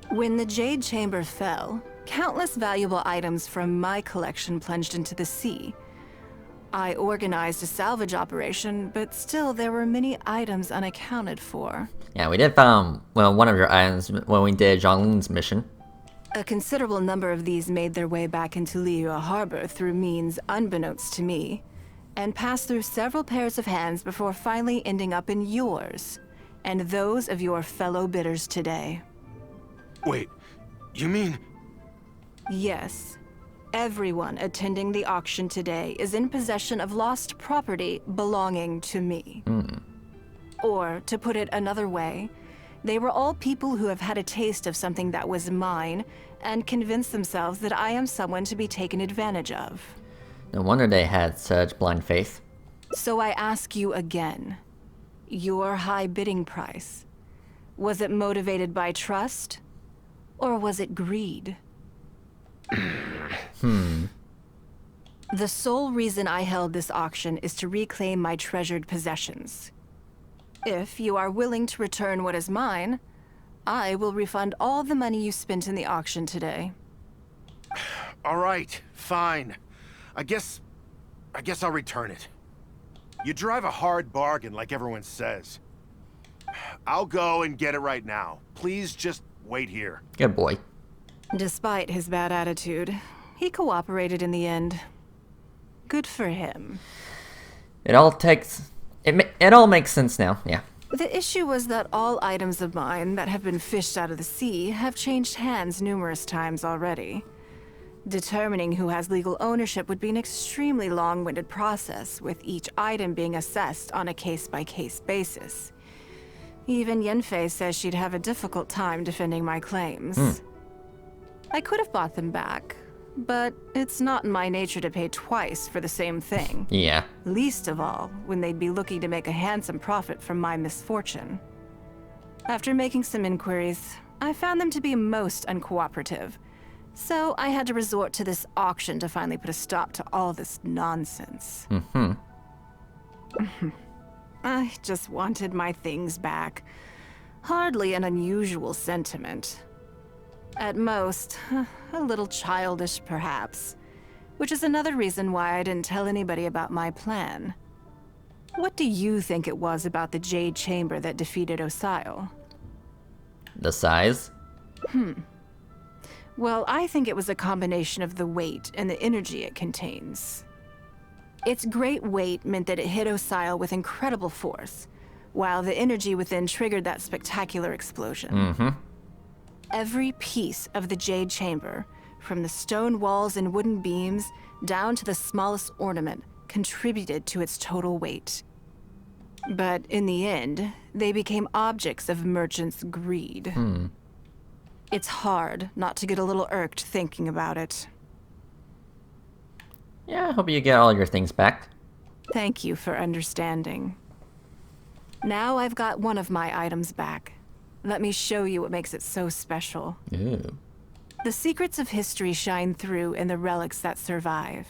When the Jade Chamber fell, countless valuable items from my collection plunged into the sea. I organized a salvage operation, but still there were many items unaccounted for. Yeah, we did found, well, one of your items when we did Zhongling's mission. A considerable number of these made their way back into Liyue Harbor through means unbeknownst to me, and passed through several pairs of hands before finally ending up in yours, and those of your fellow bidders today. Wait, you mean... Yes. Everyone attending the auction today is in possession of lost property belonging to me. Or, to put it another way, they were all people who have had a taste of something that was mine and convinced themselves that I am someone to be taken advantage of. No wonder they had such blind faith. So I ask you again, your high bidding price, was it motivated by trust, or was it greed? The sole reason I held this auction is to reclaim my treasured possessions. If you are willing to return what is mine, I will refund all the money you spent in the auction today. All right, fine. I guess I'll return it. You drive a hard bargain like everyone says. I'll go and get it right now. Please just wait here. Good boy. Despite his bad attitude, he cooperated in the end. Good for him. It all makes sense now, yeah. The issue was that all items of mine that have been fished out of the sea have changed hands numerous times already. Determining who has legal ownership would be an extremely long-winded process, with each item being assessed on a case-by-case basis. Even Yenfei says she'd have a difficult time defending my claims. I could have bought them back, but it's not in my nature to pay twice for the same thing. Yeah. Least of all, when they'd be looking to make a handsome profit from my misfortune. After making some inquiries, I found them to be most uncooperative, so I had to resort to this auction to finally put a stop to all this nonsense. I just wanted my things back. Hardly an unusual sentiment. At most, a little childish perhaps. Which is another reason why I didn't tell anybody about my plan. What do you think it was about the Jade Chamber that defeated Osile? The size? Well, I think it was a combination of the weight and the energy it contains. Its great weight meant that it hit Osile with incredible force, while the energy within triggered that spectacular explosion. Every piece of the Jade Chamber, from the stone walls and wooden beams down to the smallest ornament, contributed to its total weight. But in the end, they became objects of merchants' greed. It's hard not to get a little irked thinking about it. Yeah, I hope you get all your things back. Thank you for understanding. Now I've got one of my items back. Let me show you what makes it so special. Ooh. The secrets of history shine through in the relics that survive.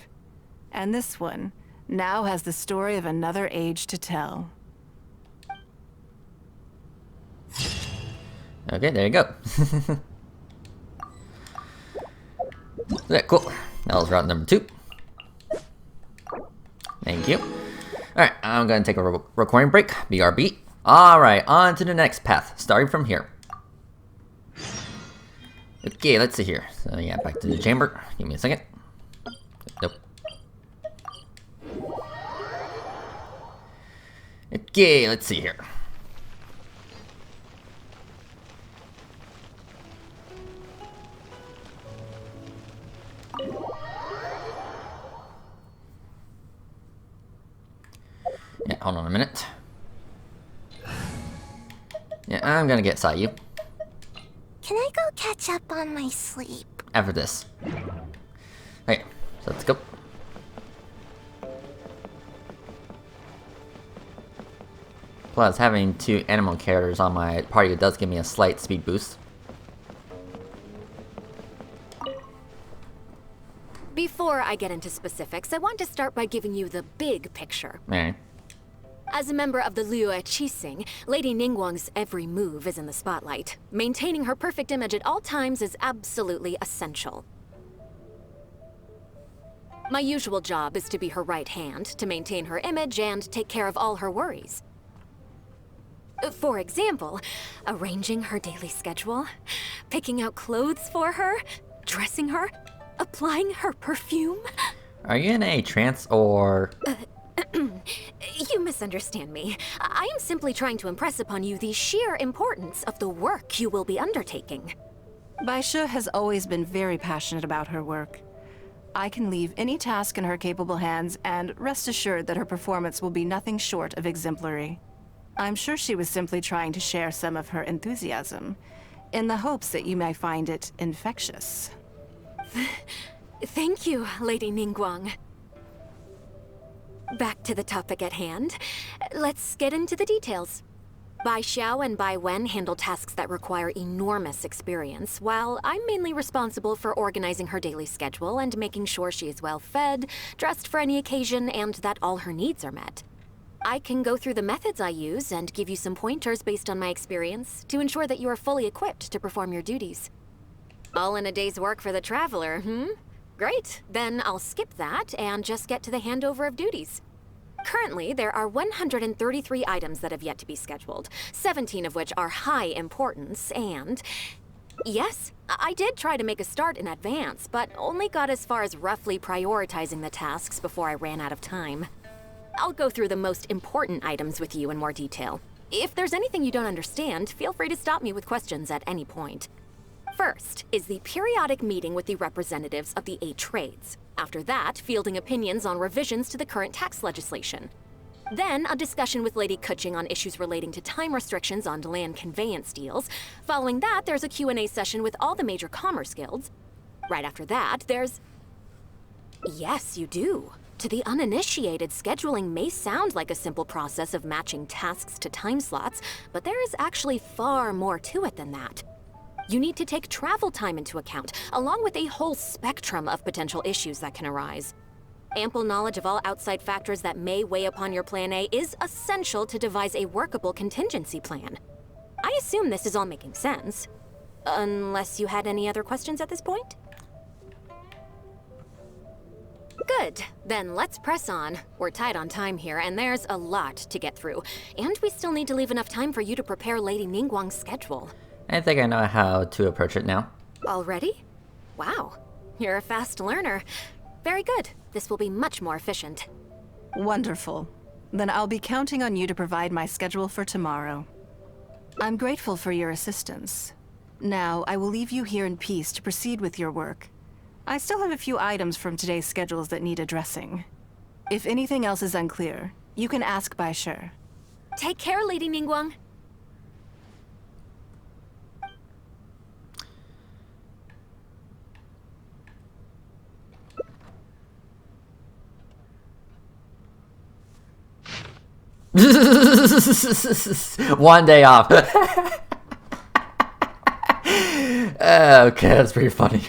And this one now has the story of another age to tell. Okay, there you go. Yeah, cool. That was route number 2. Thank you. Alright, I'm gonna take a recording break. BRB. Alright, on to the next path, starting from here. Okay, let's see here. So yeah, back to the chamber. Give me a second. Nope. Okay, let's see here. Yeah, hold on a minute. Yeah, I'm gonna get Sayu Can I go catch up on my sleep? after this. Okay, so let's go. Plus, having 2 animal characters on my party does give me a slight speed boost. Before I get into specifics, I want to start by giving you the big picture. Alright. As a member of the Liyue Qixing, Lady Ningguang's every move is in the spotlight. Maintaining her perfect image at all times is absolutely essential. My usual job is to be her right hand, to maintain her image and take care of all her worries. For example, arranging her daily schedule, picking out clothes for her, dressing her, applying her perfume. Are you in a trance or... You misunderstand me. I am simply trying to impress upon you the sheer importance of the work you will be undertaking. Baisha has always been very passionate about her work. I can leave any task in her capable hands and rest assured that her performance will be nothing short of exemplary. I'm sure she was simply trying to share some of her enthusiasm, in the hopes that you may find it infectious. Thank you, Lady Ningguang. Back to the topic at hand. Let's get into the details. Bai Xiao and Bai Wen handle tasks that require enormous experience, while I'm mainly responsible for organizing her daily schedule and making sure she is well fed, dressed for any occasion, and that all her needs are met. I can go through the methods I use and give you some pointers based on my experience to ensure that you are fully equipped to perform your duties. All in a day's work for the traveler, Great, then I'll skip that and just get to the handover of duties. Currently, there are 133 items that have yet to be scheduled, 17 of which are high importance, and... Yes, I did try to make a start in advance, but only got as far as roughly prioritizing the tasks before I ran out of time. I'll go through the most important items with you in more detail. If there's anything you don't understand, feel free to stop me with questions at any point. First is the periodic meeting with the representatives of the 8 trades. After that, fielding opinions on revisions to the current tax legislation. Then, a discussion with Lady Kuching on issues relating to time restrictions on land conveyance deals. Following that, there's a Q&A session with all the major commerce guilds. Right after that, there's... Yes, you do. To the uninitiated, scheduling may sound like a simple process of matching tasks to time slots, but there is actually far more to it than that. You need to take travel time into account, along with a whole spectrum of potential issues that can arise. Ample knowledge of all outside factors that may weigh upon your Plan A is essential to devise a workable contingency plan. I assume this is all making sense. Unless you had any other questions at this point? Good. Then let's press on. We're tight on time here, and there's a lot to get through. And we still need to leave enough time for you to prepare Lady Ningguang's schedule. I think I know how to approach it now. Already? Wow. You're a fast learner. Very good. This will be much more efficient. Wonderful. Then I'll be counting on you to provide my schedule for tomorrow. I'm grateful for your assistance. Now, I will leave you here in peace to proceed with your work. I still have a few items from today's schedules that need addressing. If anything else is unclear, you can ask Bai Shi. Take care, Lady Ningguang. One day off. Okay, that's pretty funny.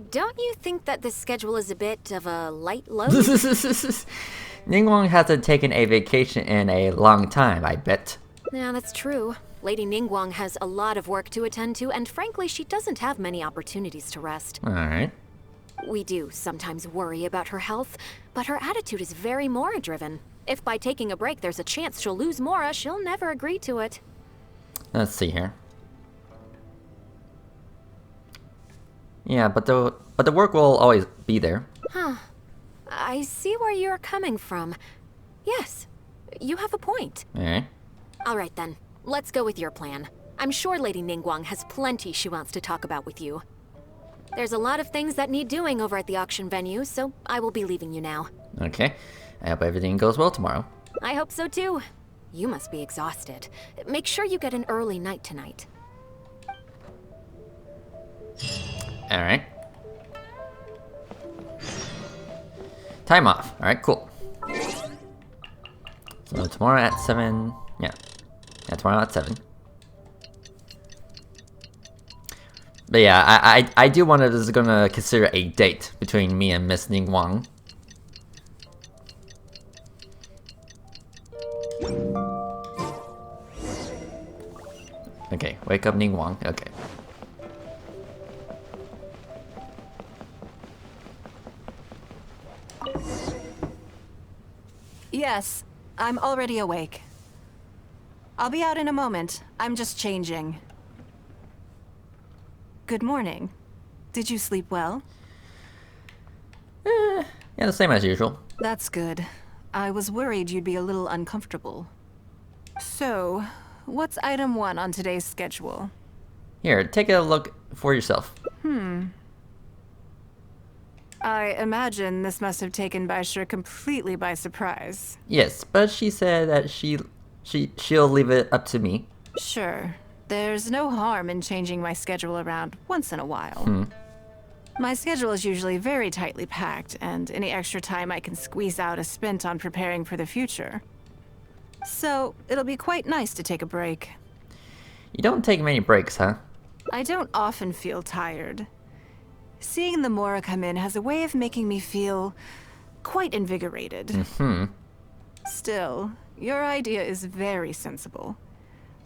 Don't you think that this schedule is a bit of a light load? Ningguang hasn't taken a vacation in a long time, I bet. Yeah, that's true. Lady Ningguang has a lot of work to attend to, and frankly, she doesn't have many opportunities to rest. Alright. We do sometimes worry about her health, but her attitude is very Mora-driven. If by taking a break there's a chance she'll lose Mora, she'll never agree to it. Let's see here. Yeah, but the work will always be there. Huh. I see where you're coming from. Yes, you have a point. Alright. Alright then, let's go with your plan. I'm sure Lady Ningguang has plenty she wants to talk about with you. There's a lot of things that need doing over at the auction venue, so I will be leaving you now. Okay. I hope everything goes well tomorrow. I hope so too. You must be exhausted. Make sure you get an early night tonight. Alright. Time off. Alright, cool. So tomorrow at 7. Yeah, tomorrow at 7. But yeah, I do wonder if this is gonna consider a date between me and Miss Ningguang. Okay, wake up Ningguang. Okay. Yes, I'm already awake. I'll be out in a moment. I'm just changing. Good morning. Did you sleep well? Yeah, the same as usual. That's good. I was worried you'd be a little uncomfortable. So, what's item 1 on today's schedule? Here, take a look for yourself. I imagine this must have taken Bai Shi completely by surprise. Yes, but she said that she'll leave it up to me. Sure. There's no harm in changing my schedule around once in a while. My schedule is usually very tightly packed, and any extra time I can squeeze out is spent on preparing for the future. So, it'll be quite nice to take a break. You don't take many breaks, huh? I don't often feel tired. Seeing the Mora come in has a way of making me feel quite invigorated. Still, your idea is very sensible.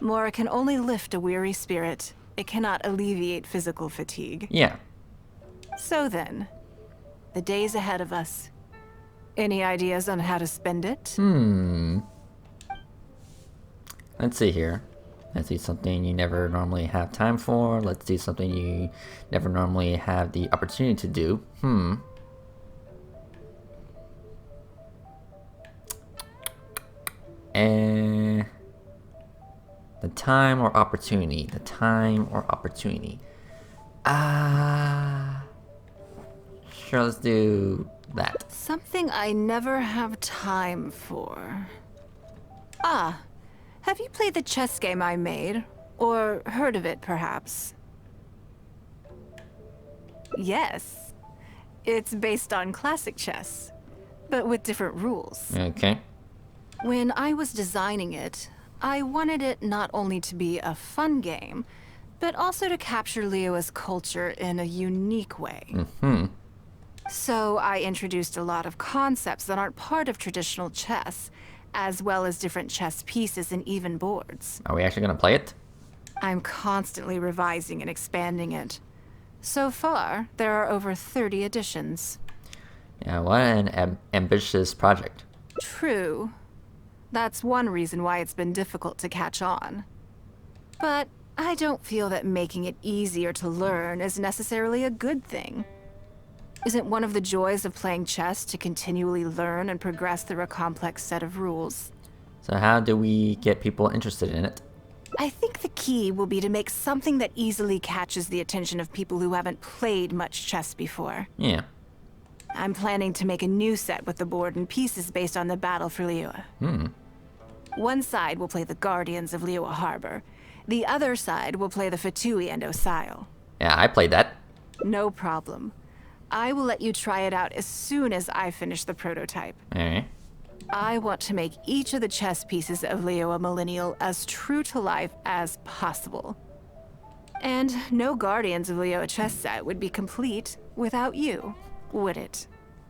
Mora can only lift a weary spirit. It cannot alleviate physical fatigue. Yeah. So then, the days ahead of us. Any ideas on how to spend it? Let's see here. Let's do something you never normally have time for. Let's do something you never normally have the opportunity to do. And the time or opportunity. The time or opportunity. Sure, let's do that. Something I never have time for. Have you played the chess game I made? Or heard of it, perhaps? Yes. It's based on classic chess, but with different rules. Okay. When I was designing it, I wanted it not only to be a fun game, but also to capture Liyue's culture in a unique way. So I introduced a lot of concepts that aren't part of traditional chess, as well as different chess pieces and even boards. Are we actually gonna play it? I'm constantly revising and expanding it. So far, there are over 30 additions. Yeah, what an ambitious project. True. That's one reason why it's been difficult to catch on. But I don't feel that making it easier to learn is necessarily a good thing. Isn't one of the joys of playing chess to continually learn and progress through a complex set of rules? So how do we get people interested in it? I think the key will be to make something that easily catches the attention of people who haven't played much chess before. Yeah. I'm planning to make a new set with the board and pieces based on the battle for Liyue. One side will play the Guardians of Liyue Harbor. The other side will play the Fatui and Osile. Yeah, I played that. No problem. I will let you try it out as soon as I finish the prototype. Alright. I want to make each of the chess pieces of Liyue Millennial as true to life as possible. And no Guardians of Liyue chess set would be complete without you, would it?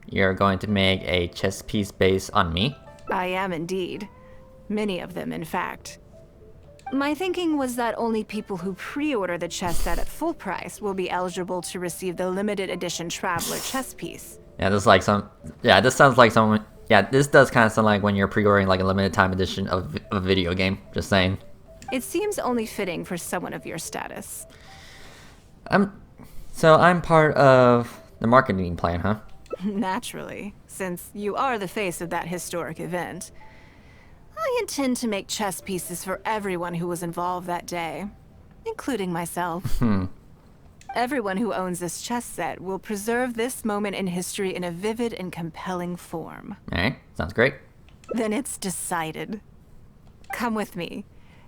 You're going to make a chess piece based on me? I am indeed. Many of them, in fact. My thinking was that only people who pre-order the chess set at full price will be eligible to receive the limited edition Traveler chess piece. Yeah, this is like some... Yeah, this sounds like someone... Yeah, this does kind of sound like when you're pre-ordering like a limited time edition of a video game. Just saying. It seems only fitting for someone of your status. So I'm part of the marketing plan, huh? Naturally, since you are the face of that historic event. I intend to make chess pieces for everyone who was involved that day, including myself. Everyone who owns this chess set will preserve this moment in history in a vivid and compelling form. Alright, sounds great. Then it's decided. Come with me.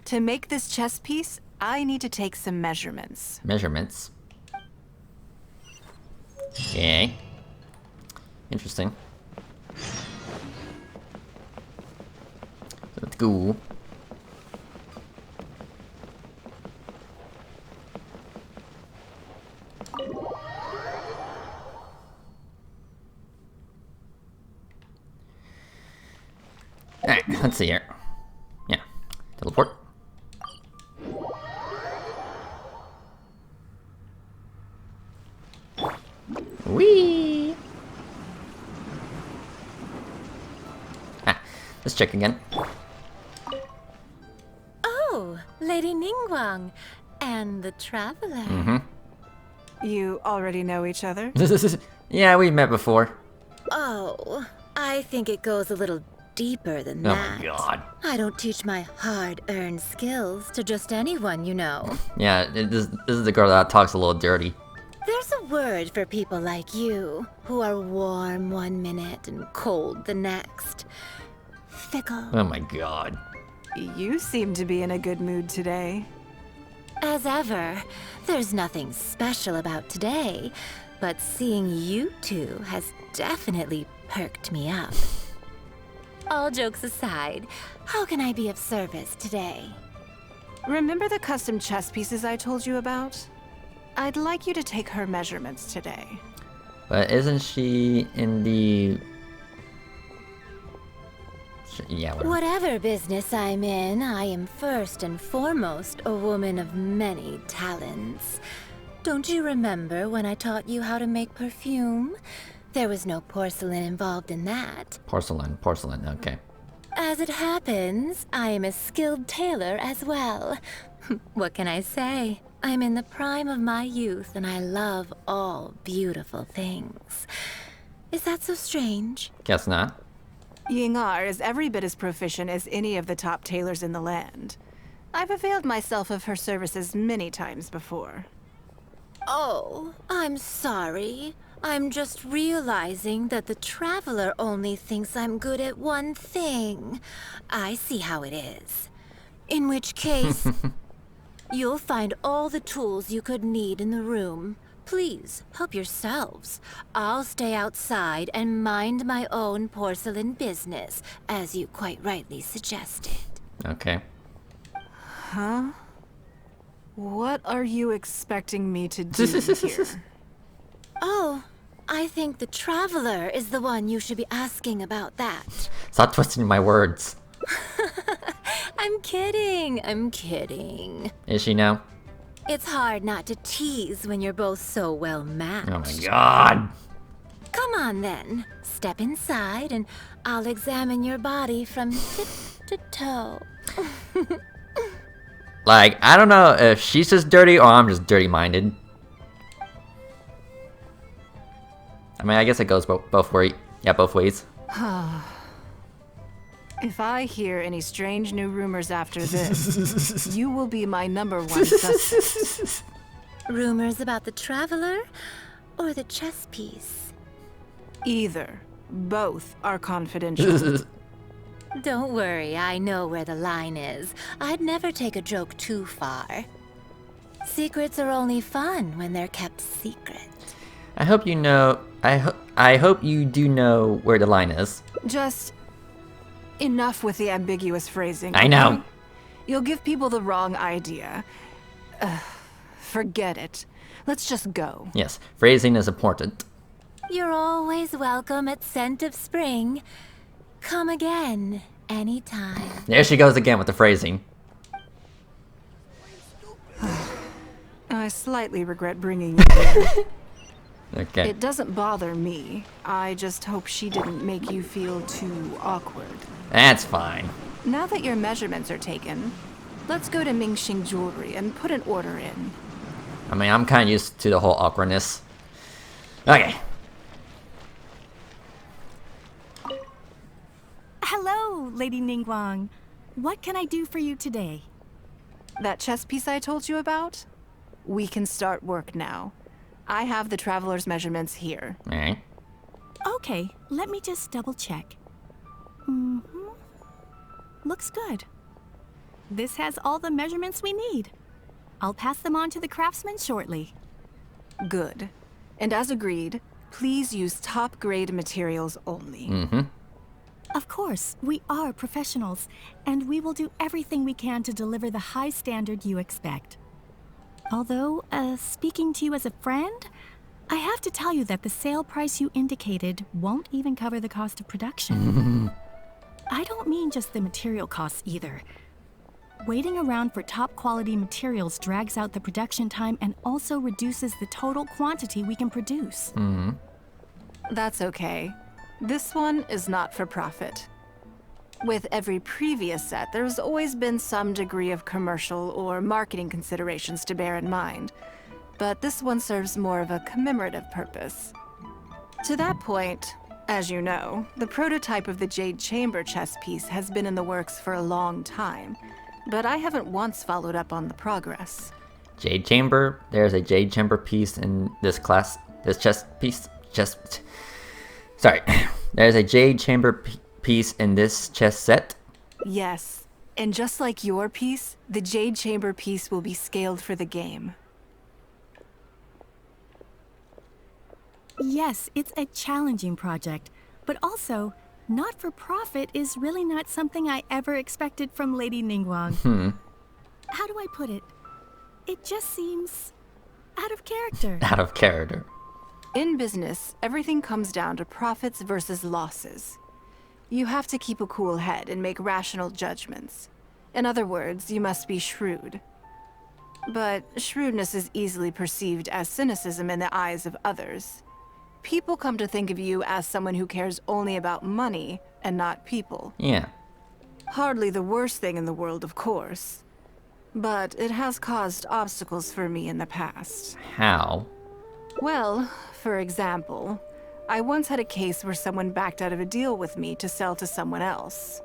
To make this chess piece, I need to take some measurements. Measurements. Okay. Interesting. So let's go. Alright, let's see here. Yeah. Teleport. Whee! Let's check again. Oh, Lady Ningguang and the Traveler. You already know each other? Yeah, we met before. Oh, I think it goes a little deeper than that. Oh my god. I don't teach my hard-earned skills to just anyone, you know. Yeah, this is the girl that talks a little dirty. There's a word for people like you, who are warm one minute and cold the next. Fickle. Oh my god. You seem to be in a good mood today. As ever, there's nothing special about today, but seeing you two has definitely perked me up. All jokes aside, how can I be of service today? Remember the custom chess pieces I told you about? I'd like you to take her measurements today. But isn't she in the... Yeah, whatever. Whatever business I'm in, I am first and foremost a woman of many talents. Don't you remember when I taught you how to make perfume? There was no porcelain involved in that. Porcelain, okay. As it happens, I am a skilled tailor as well. What can I say? I'm in the prime of my youth and I love all beautiful things. Is that so strange? Guess not. Yingar is every bit as proficient as any of the top tailors in the land. I've availed myself of her services many times before. Oh, I'm sorry. I'm just realizing that the Traveler only thinks I'm good at one thing. I see how it is. In which case, you'll find all the tools you could need in the room. Please, help yourselves. I'll stay outside and mind my own porcelain business, as you quite rightly suggested. Okay. Huh? What are you expecting me to do here? Oh, I think the Traveler is the one you should be asking about that. Stop twisting my words. I'm kidding. I'm kidding. Is she now? It's hard not to tease when you're both so well matched. Oh my god. Come on then. Step inside and I'll examine your body from tip to toe. Like, I don't know if she's just dirty or I'm just dirty-minded. I mean, I guess it goes both ways. Yeah, both ways. If I hear any strange new rumors after this, you will be my #1 suspect. Rumors about the Traveler or the chess piece? Either. Both are confidential. Don't worry, I know where the line is. I'd never take a joke too far. Secrets are only fun when they're kept secret. I hope you know. I hope you do know where the line is. Just enough with the ambiguous phrasing. I know. You'll give people the wrong idea. Forget it. Let's just go. Yes, phrasing is important. You're always welcome at Scent of Spring. Come again, anytime. There she goes again with the phrasing. I slightly regret bringing you here. Okay. It doesn't bother me. I just hope she didn't make you feel too awkward. That's fine. Now that your measurements are taken, let's go to Mingxing Jewelry and put an order in. I mean, I'm kind of used to the whole awkwardness. Okay. Hello, Lady Ningguang. What can I do for you today? That chess piece I told you about? We can start work now. I have the Traveler's measurements here. Alright. Okay, let me just double check. Looks good. This has all the measurements we need. I'll pass them on to the craftsman shortly. Good. And as agreed, please use top-grade materials only. Of course, we are professionals, and we will do everything we can to deliver the high standard you expect. Although, speaking to you as a friend, I have to tell you that the sale price you indicated won't even cover the cost of production. I don't mean just the material costs either. Waiting around for top quality materials drags out the production time and also reduces the total quantity we can produce. That's okay. This one is not for profit. With every previous set, there's always been some degree of commercial or marketing considerations to bear in mind, but this one serves more of a commemorative purpose. To that point, as you know, the prototype of the Jade Chamber chess piece has been in the works for a long time, but I haven't once followed up on the progress. Jade Chamber? There's a Jade Chamber piece in this class. This chess piece? Sorry. There's a Jade Chamber piece in this chess set? Yes. And just like your piece, the Jade Chamber piece will be scaled for the game. Yes, it's a challenging project, but also, not-for-profit is really not something I ever expected from Lady Ningguang. How do I put it? It just seems out of character. Out of character. In business, everything comes down to profits versus losses. You have to keep a cool head and make rational judgments. In other words, you must be shrewd. But shrewdness is easily perceived as cynicism in the eyes of others. People come to think of you as someone who cares only about money and not people. Yeah. Hardly the worst thing in the world, of course. But it has caused obstacles for me in the past. How? Well, for example, I once had a case where someone backed out of a deal with me to sell to someone else.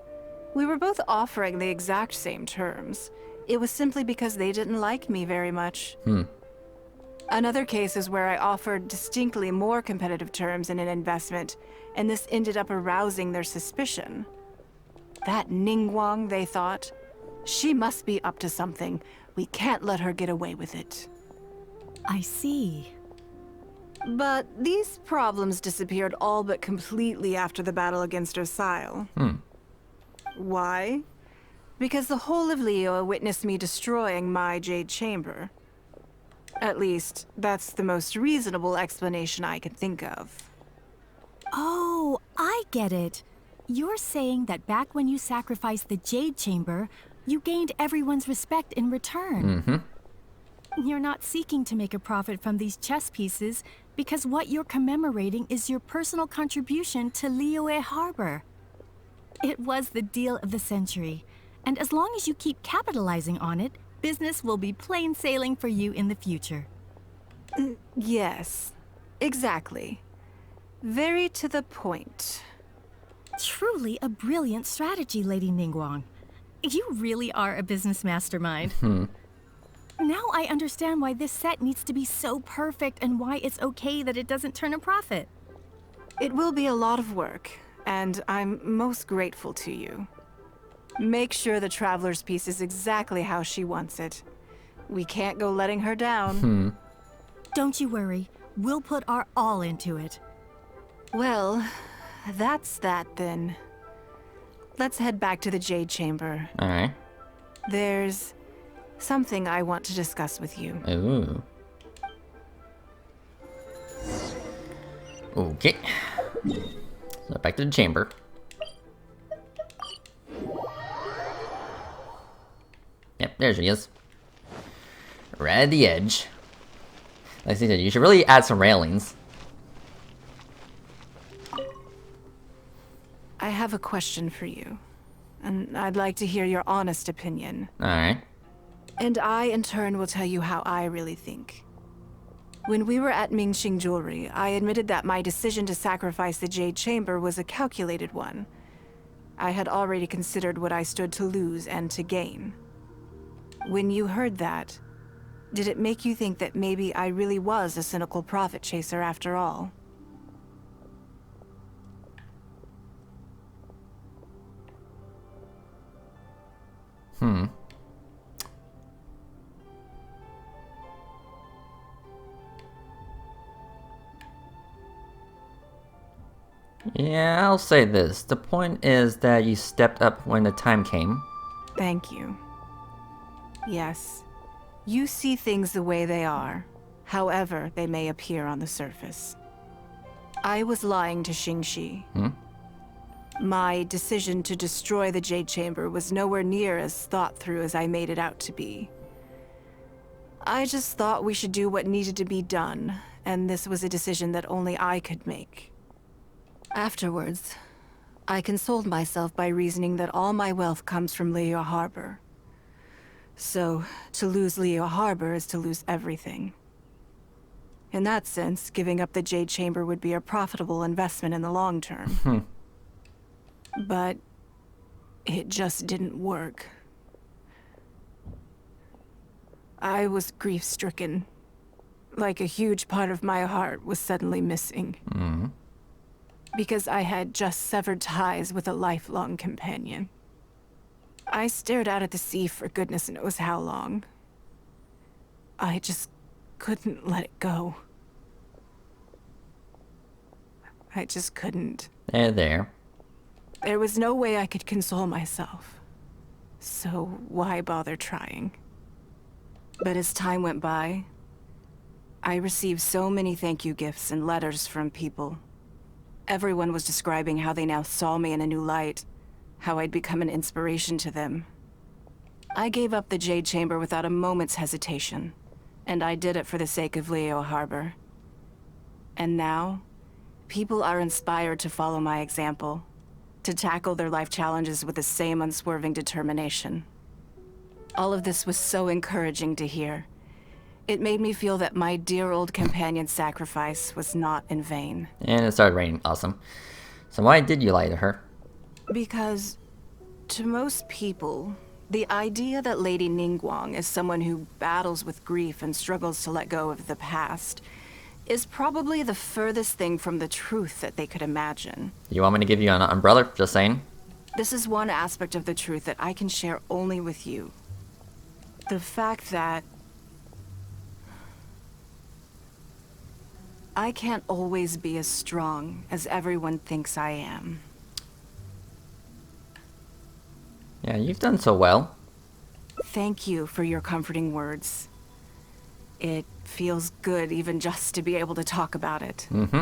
We were both offering the exact same terms. It was simply because they didn't like me very much. Another case is where I offered distinctly more competitive terms in an investment, and this ended up arousing their suspicion. That Ningguang, they thought. She must be up to something. We can't let her get away with it. I see. But these problems disappeared all but completely after the battle against Ercile. Why? Because the whole of Liyue witnessed me destroying my Jade Chamber. At least, that's the most reasonable explanation I can think of. Oh, I get it. You're saying that back when you sacrificed the Jade Chamber, you gained everyone's respect in return. Mm-hmm. You're not seeking to make a profit from these chess pieces because what you're commemorating is your personal contribution to Liyue Harbor. It was the deal of the century, and as long as you keep capitalizing on it, business will be plain sailing for you in the future. Yes, exactly. Very to the point. Truly a brilliant strategy, Lady Ningguang. You really are a business mastermind. Now I understand why this set needs to be so perfect and why it's okay that it doesn't turn a profit. It will be a lot of work, and I'm most grateful to you. Make sure the Traveler's piece is exactly how she wants it. We can't go letting her down. Don't you worry. We'll put our all into it. Well, that's that then. Let's head back to the Jade Chamber. Alright. There's something I want to discuss with you. Ooh. Okay. So back to the chamber. Yep, there she is. Right at the edge. Like I said, you should really add some railings. I have a question for you, and I'd like to hear your honest opinion. Alright. And I, in turn, will tell you how I really think. When we were at Mingxing Jewelry, I admitted that my decision to sacrifice the Jade Chamber was a calculated one. I had already considered what I stood to lose and to gain. When you heard that, did it make you think that maybe I really was a cynical profit chaser after all? Yeah, I'll say this. The point is that you stepped up when the time came. Thank you. Yes, you see things the way they are, however they may appear on the surface. I was lying to Xingxi. My decision to destroy the Jade Chamber was nowhere near as thought through as I made it out to be. I just thought we should do what needed to be done, and this was a decision that only I could make. Afterwards, I consoled myself by reasoning that all my wealth comes from Liyue Harbor. So, to lose Liyue Harbor is to lose everything. In that sense, giving up the Jade Chamber would be a profitable investment in the long term. But it just didn't work. I was grief-stricken. Like a huge part of my heart was suddenly missing. Because I had just severed ties with a lifelong companion. I stared out at the sea for goodness knows how long. I just couldn't let it go. I just couldn't. There. There was no way I could console myself. So why bother trying? But as time went by, I received so many thank you gifts and letters from people. Everyone was describing how they now saw me in a new light, how I'd become an inspiration to them. I gave up the Jade Chamber without a moment's hesitation, and I did it for the sake of Liyue Harbor. And now, people are inspired to follow my example, to tackle their life challenges with the same unswerving determination. All of this was so encouraging to hear. It made me feel that my dear old companion's sacrifice was not in vain. And it started raining. Awesome. So why did you lie to her? Because, to most people, the idea that Lady Ningguang is someone who battles with grief and struggles to let go of the past is probably the furthest thing from the truth that they could imagine. You want me to give you an umbrella? Just saying. This is one aspect of the truth that I can share only with you. The fact that I can't always be as strong as everyone thinks I am. Yeah, you've done so well. Thank you for your comforting words. It feels good even just to be able to talk about it. Mm-hmm.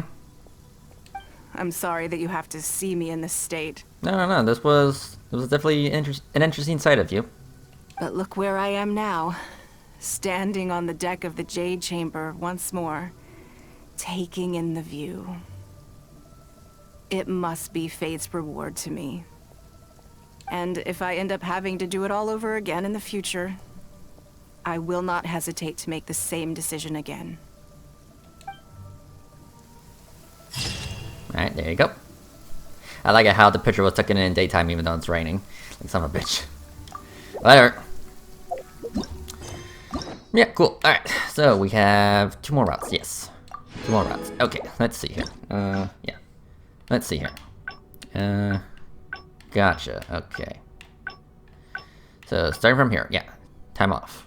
I'm sorry that you have to see me in this state. No. This was definitely an interesting side of you. But look where I am now. Standing on the deck of the Jade Chamber once more. Taking in the view. It must be fate's reward to me. And if I end up having to do it all over again in the future, I will not hesitate to make the same decision again. Alright, there you go. I like it how the picture was taken in daytime even though it's raining. Like son of a bitch. Whatever. Yeah, cool. Alright, so we have 2 more routes, yes. 2 more routes. Okay, let's see here. Yeah. Let's see here. Gotcha, okay. So, starting from here, yeah. Time off.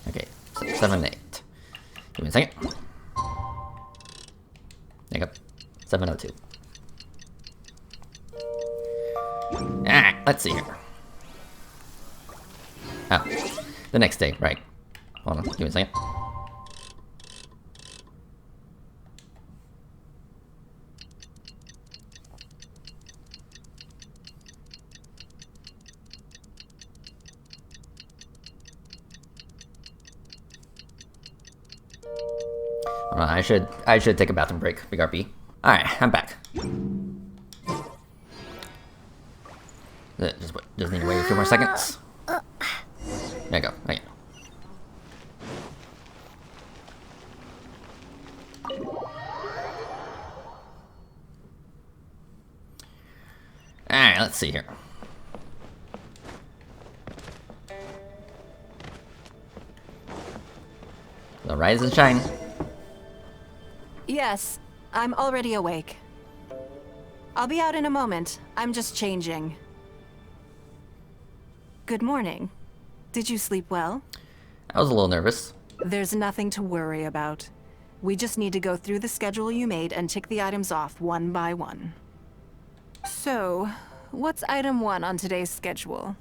Okay, so 7, 8. Give me a second. There you go. 7:02. Alright, let's see here. Oh, the next day, right. Hold on, give me a second. I should take a bathroom break, BRB. Alright, I'm back. Just need to wait a few more seconds. There you go. There you go. Alright, let's see here. So rise and shine. Yes, I'm already awake. I'll be out in a moment. I'm just changing. Good morning. Did you sleep well? I was a little nervous. There's nothing to worry about. We just need to go through the schedule you made and tick the items off one by one. So, what's item 1 on today's schedule?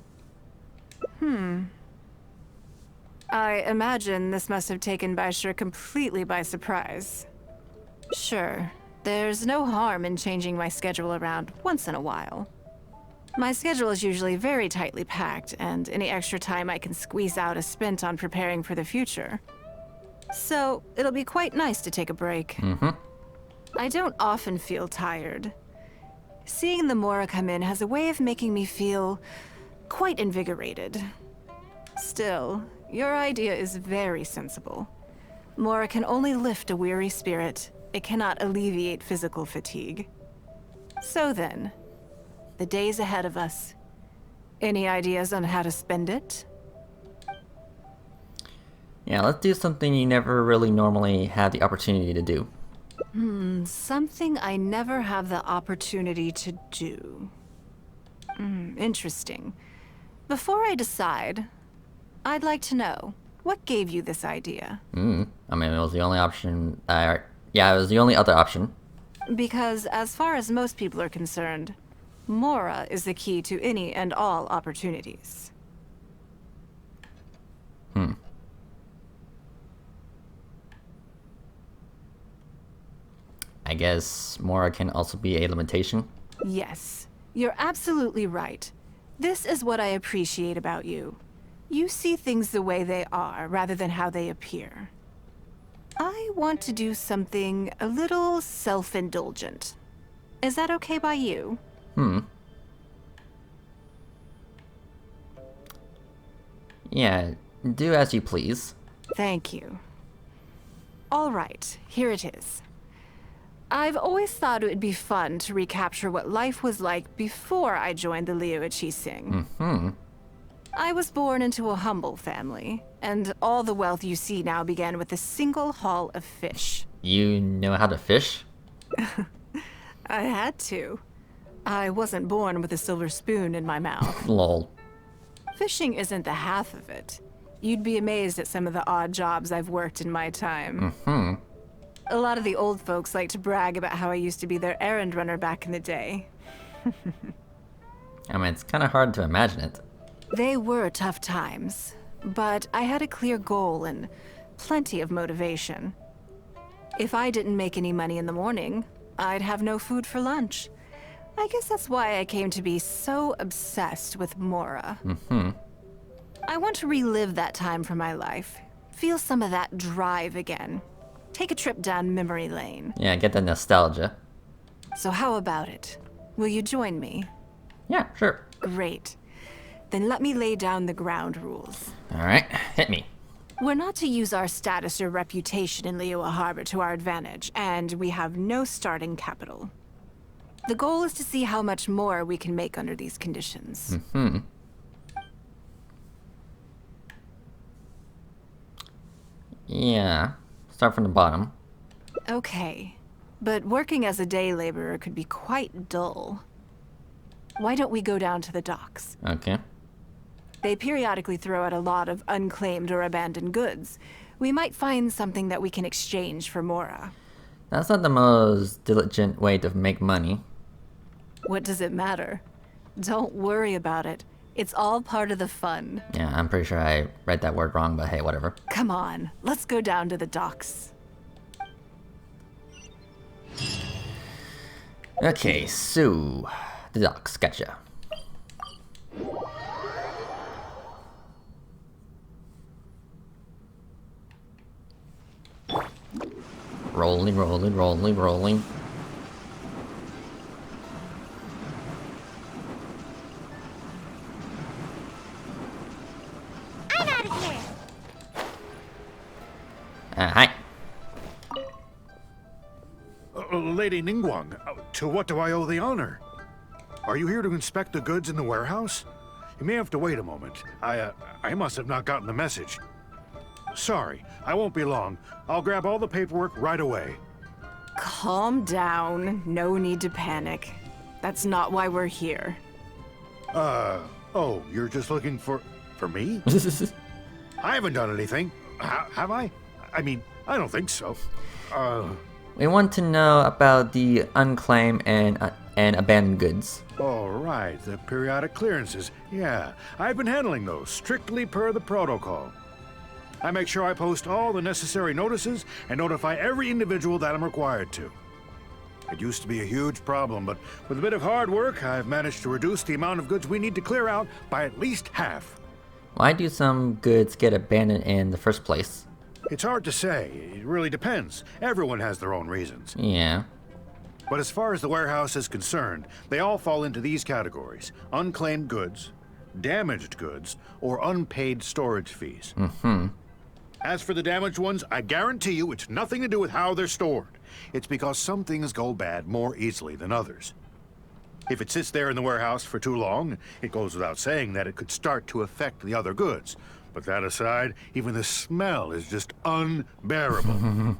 I imagine this must have taken Baisher completely by surprise. Sure, there's no harm in changing my schedule around once in a while. My schedule is usually very tightly packed, and any extra time I can squeeze out is spent on preparing for the future. So, it'll be quite nice to take a break. I don't often feel tired. Seeing the Mora come in has a way of making me feel quite invigorated. Still, your idea is very sensible. Mora can only lift a weary spirit. It cannot alleviate physical fatigue. So then, the days ahead of us. Any ideas on how to spend it? Yeah, let's do something you never really normally have the opportunity to do. Something I never have the opportunity to do. Interesting. Before I decide, I'd like to know, what gave you this idea? I mean, it was the only option. Yeah, it was the only other option. Because as far as most people are concerned, Mora is the key to any and all opportunities. I guess Mora can also be a limitation. Yes, you're absolutely right. This is what I appreciate about you. You see things the way they are, rather than how they appear. I want to do something a little self-indulgent. Is that okay by you? Yeah, do as you please. Thank you. All right, here it is. I've always thought it would be fun to recapture what life was like before I joined the Liu Qixing. I was born into a humble family, and all the wealth you see now began with a single haul of fish. You know how to fish? I had to. I wasn't born with a silver spoon in my mouth. Lol. Fishing isn't the half of it. You'd be amazed at some of the odd jobs I've worked in my time. A lot of the old folks like to brag about how I used to be their errand runner back in the day. I mean, it's kind of hard to imagine it. They were tough times, But I had a clear goal and plenty of motivation. If I didn't make any money in the morning, I'd have no food for lunch. I guess that's why I came to be so obsessed with Mora. I want to relive that time from my life. Feel some of that drive again. Take a trip down memory lane. Yeah, get the nostalgia. So how about it? Will you join me? Yeah, sure. Great. Then let me lay down the ground rules. Alright, hit me. We're not to use our status or reputation in Liyue Harbor to our advantage, and we have no starting capital. The goal is to see how much more we can make under these conditions. Yeah. Start from the bottom. Okay. But working as a day laborer could be quite dull. Why don't we go down to the docks? Okay. They periodically throw out a lot of unclaimed or abandoned goods. We might find something that we can exchange for Mora. That's not the most diligent way to make money. What does it matter? Don't worry about it. It's all part of the fun. Yeah, I'm pretty sure I read that word wrong, but hey, whatever. Come on, let's go down to the docks. Okay, so the docks, gotcha. Rolling, rolling, rolling, rolling. I'm out of here. Hi. Lady Ningguang, to what do I owe the honor? Are you here to inspect the goods in the warehouse? You may have to wait a moment. I must have not gotten the message. Sorry, I won't be long. I'll grab all the paperwork right away. Calm down. No need to panic. That's not why we're here. Oh, you're just looking for me? I haven't done anything. Have I? I mean, I don't think so. We want to know about the unclaimed and abandoned goods. All right, the periodic clearances. Yeah, I've been handling those, strictly per the protocol. I make sure I post all the necessary notices and notify every individual that I'm required to. It used to be a huge problem, but with a bit of hard work, I've managed to reduce the amount of goods we need to clear out by at least half. Why do some goods get abandoned in the first place? It's hard to say. It really depends. Everyone has their own reasons. Yeah. But as far as the warehouse is concerned, they all fall into these categories: unclaimed goods, damaged goods, or unpaid storage fees. As for the damaged ones, I guarantee you it's nothing to do with how they're stored. It's because some things go bad more easily than others. If it sits there in the warehouse for too long, it goes without saying that it could start to affect the other goods. But that aside, even the smell is just unbearable.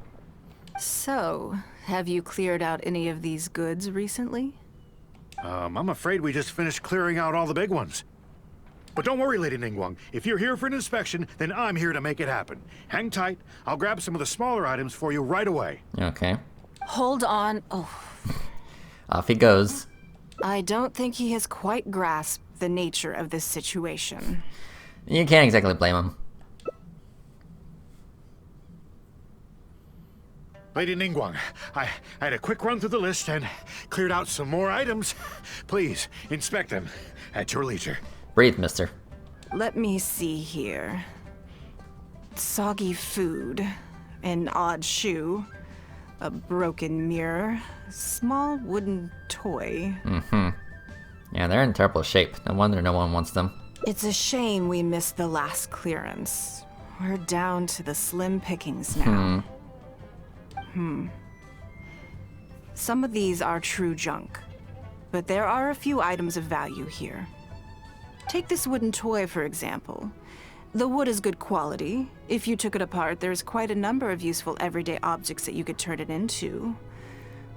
So, have you cleared out any of these goods recently? I'm afraid we just finished clearing out all the big ones. But don't worry, Lady Ningguang. If you're here for an inspection, then I'm here to make it happen. Hang tight. I'll grab some of the smaller items for you right away. Okay. Hold on. Oh. Off he goes. I don't think he has quite grasped the nature of this situation. You can't exactly blame him. Lady Ningguang, I had a quick run through the list and cleared out some more items. Please, inspect them at your leisure. Breathe, mister. Let me see here. Soggy food, an odd shoe, a broken mirror, small wooden toy. Yeah, they're in terrible shape. No wonder no one wants them. It's a shame we missed the last clearance. We're down to the slim pickings now. Some of these are true junk, but there are a few items of value here. Take this wooden toy, for example. The wood is good quality. If you took it apart, there's quite a number of useful everyday objects that you could turn it into,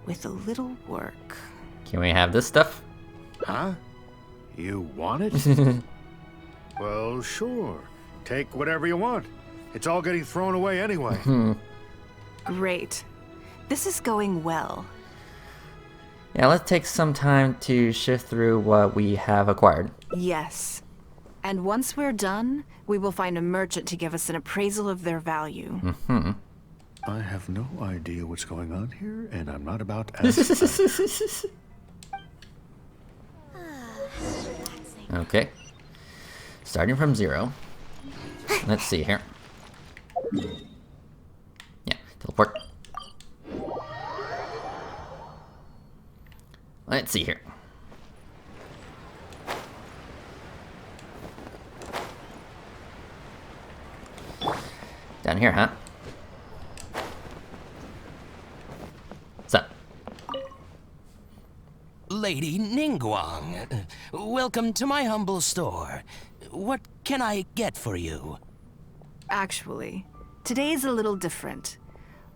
with a little work. Can we have this stuff? Huh? You want it? Well, sure. Take whatever you want. It's all getting thrown away anyway. Great. This is going well. Yeah, let's take some time to shift through what we have acquired. Yes. And once we're done, we will find a merchant to give us an appraisal of their value. I have no idea what's going on here, and I'm not about to ask. Okay. Starting from 0. Let's see here. Yeah, teleport. Let's see here. Down here, huh? What's up? Lady Ningguang, welcome to my humble store. What can I get for you? Actually, today's a little different.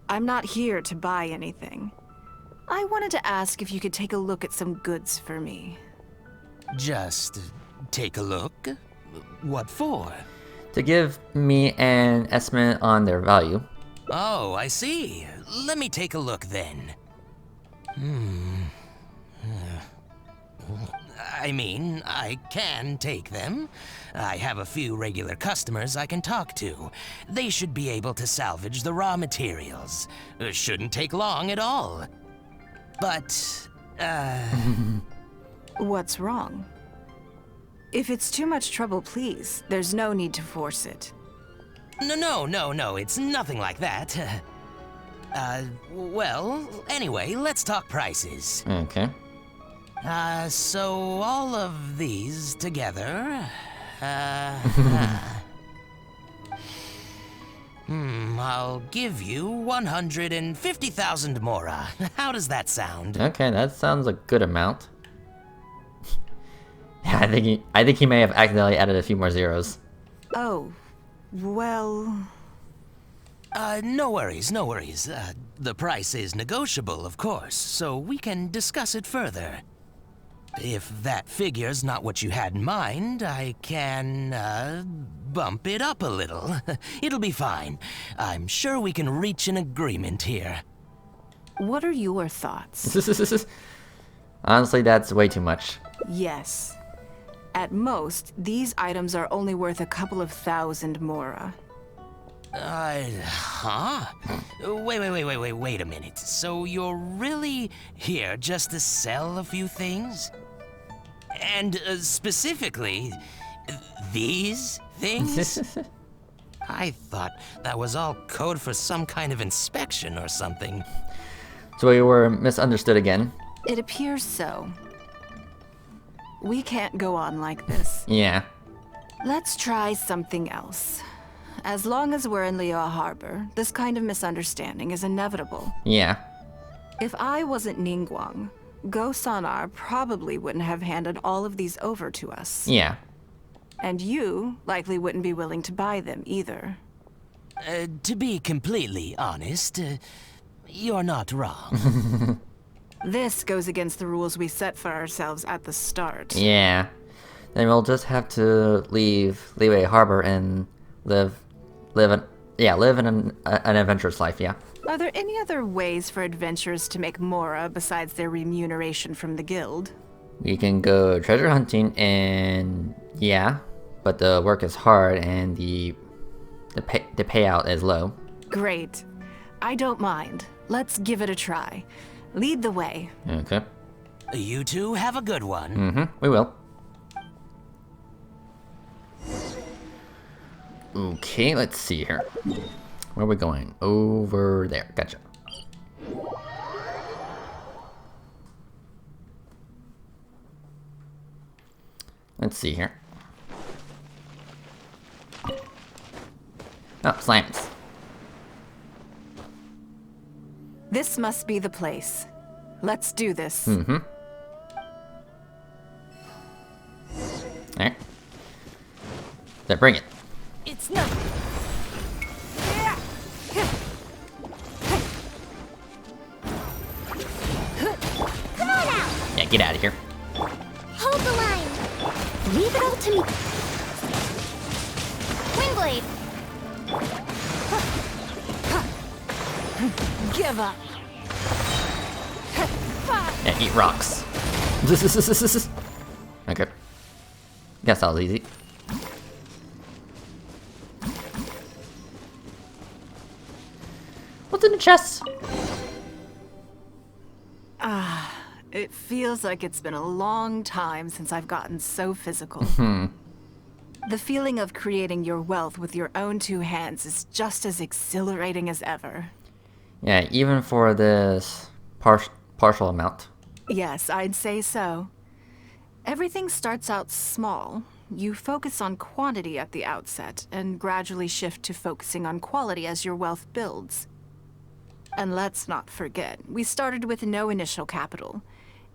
I'm not here to buy anything. I wanted to ask if you could take a look at some goods for me. Just take a look? What for? To give me an estimate on their value. Oh, I see. Let me take a look then. I mean, I can take them. I have a few regular customers I can talk to. They should be able to salvage the raw materials. Shouldn't take long at all. But, What's wrong? If it's too much trouble, please, there's no need to force it. No, it's nothing like that. Well, anyway, let's talk prices. Okay. So all of these together, I'll give you 150,000 mora. How does that sound? Okay, that sounds a good amount. Yeah, I think he may have accidentally added a few more zeros. Oh, well... No worries. The price is negotiable, of course, so we can discuss it further. If that figure's not what you had in mind, I can, bump it up a little. It'll be fine. I'm sure we can reach an agreement here. What are your thoughts? Honestly, that's way too much. Yes. At most, these items are only worth a couple of thousand mora. Huh? Wait a minute. So you're really here just to sell a few things? And specifically, these things? I thought that was all code for some kind of inspection or something. So we were misunderstood again. It appears so. We can't go on like this. Yeah. Let's try something else. As long as we're in Liyue Harbor, this kind of misunderstanding is inevitable. Yeah. If I wasn't Ningguang, Go-Sanar probably wouldn't have handed all of these over to us. Yeah. And you likely wouldn't be willing to buy them either. To be completely honest, you're not wrong. This goes against the rules we set for ourselves at the start. Yeah. Then we'll just have to leave Liyue Harbor and live in an adventurous life, yeah. Are there any other ways for adventurers to make mora besides their remuneration from the guild? We can go treasure hunting and yeah, but the work is hard and the payout is low. Great. I don't mind. Let's give it a try. Lead the way. Okay. You two have a good one. We will. Okay, let's see here. Where are we going? Over there. Gotcha. Let's see here. Oh, slams. This must be the place. Let's do this. Alright. Then bring it. It's not. Come on out! Yeah, get out of here. Hold the line! Leave it all to me. Wingblade! Give up. Yeah, eat rocks. Okay. Guess that was easy. What's in the chest? It feels like it's been a long time since I've gotten so physical. The feeling of creating your wealth with your own two hands is just as exhilarating as ever. Yeah, even for this partial amount. Yes, I'd say so. Everything starts out small. You focus on quantity at the outset, and gradually shift to focusing on quality as your wealth builds. And let's not forget, we started with no initial capital.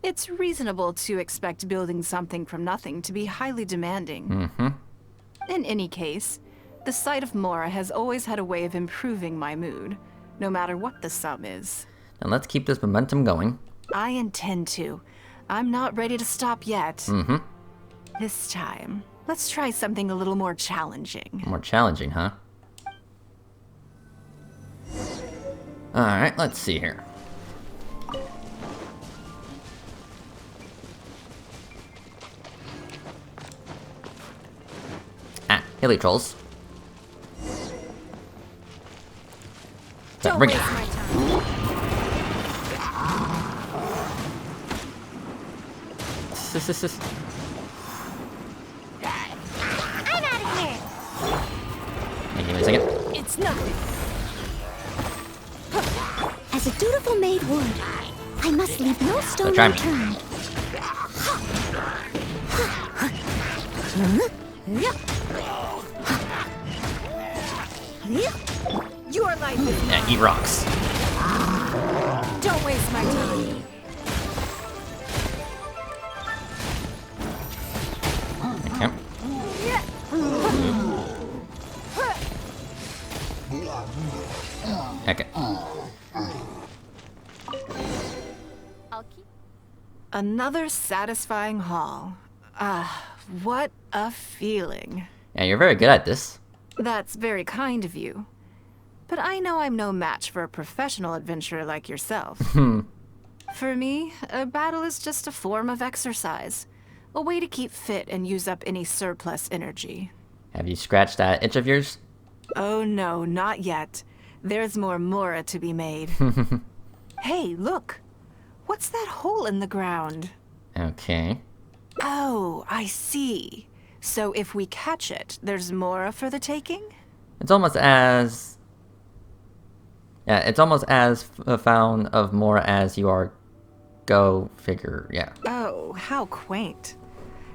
It's reasonable to expect building something from nothing to be highly demanding. In any case, the sight of Mora has always had a way of improving my mood, no matter what the sum is. And let's keep this momentum going. I intend to. I'm not ready to stop yet. This time, let's try something a little more challenging. More challenging, huh? Alright, let's see here. Hilly trolls. So, bring it. I'm out of here. Hey, give me a second. It's nothing. As a dutiful maid would, I must leave no stone try me. unturned. Your life is Yeah, eat rocks. Don't waste my time. Okay. Another satisfying haul. What a feeling. Yeah, you're very good at this. That's very kind of you. But I know I'm no match for a professional adventurer like yourself. For me, a battle is just a form of exercise. A way to keep fit and use up any surplus energy. Have you scratched that itch of yours? Oh no, not yet. There's more Mora to be made. Hey, look! What's that hole in the ground? Okay. Oh, I see. So if we catch it, there's Mora for the taking? It's almost as... Yeah, it's almost as found of more as you are. Go figure, yeah. Oh, how quaint.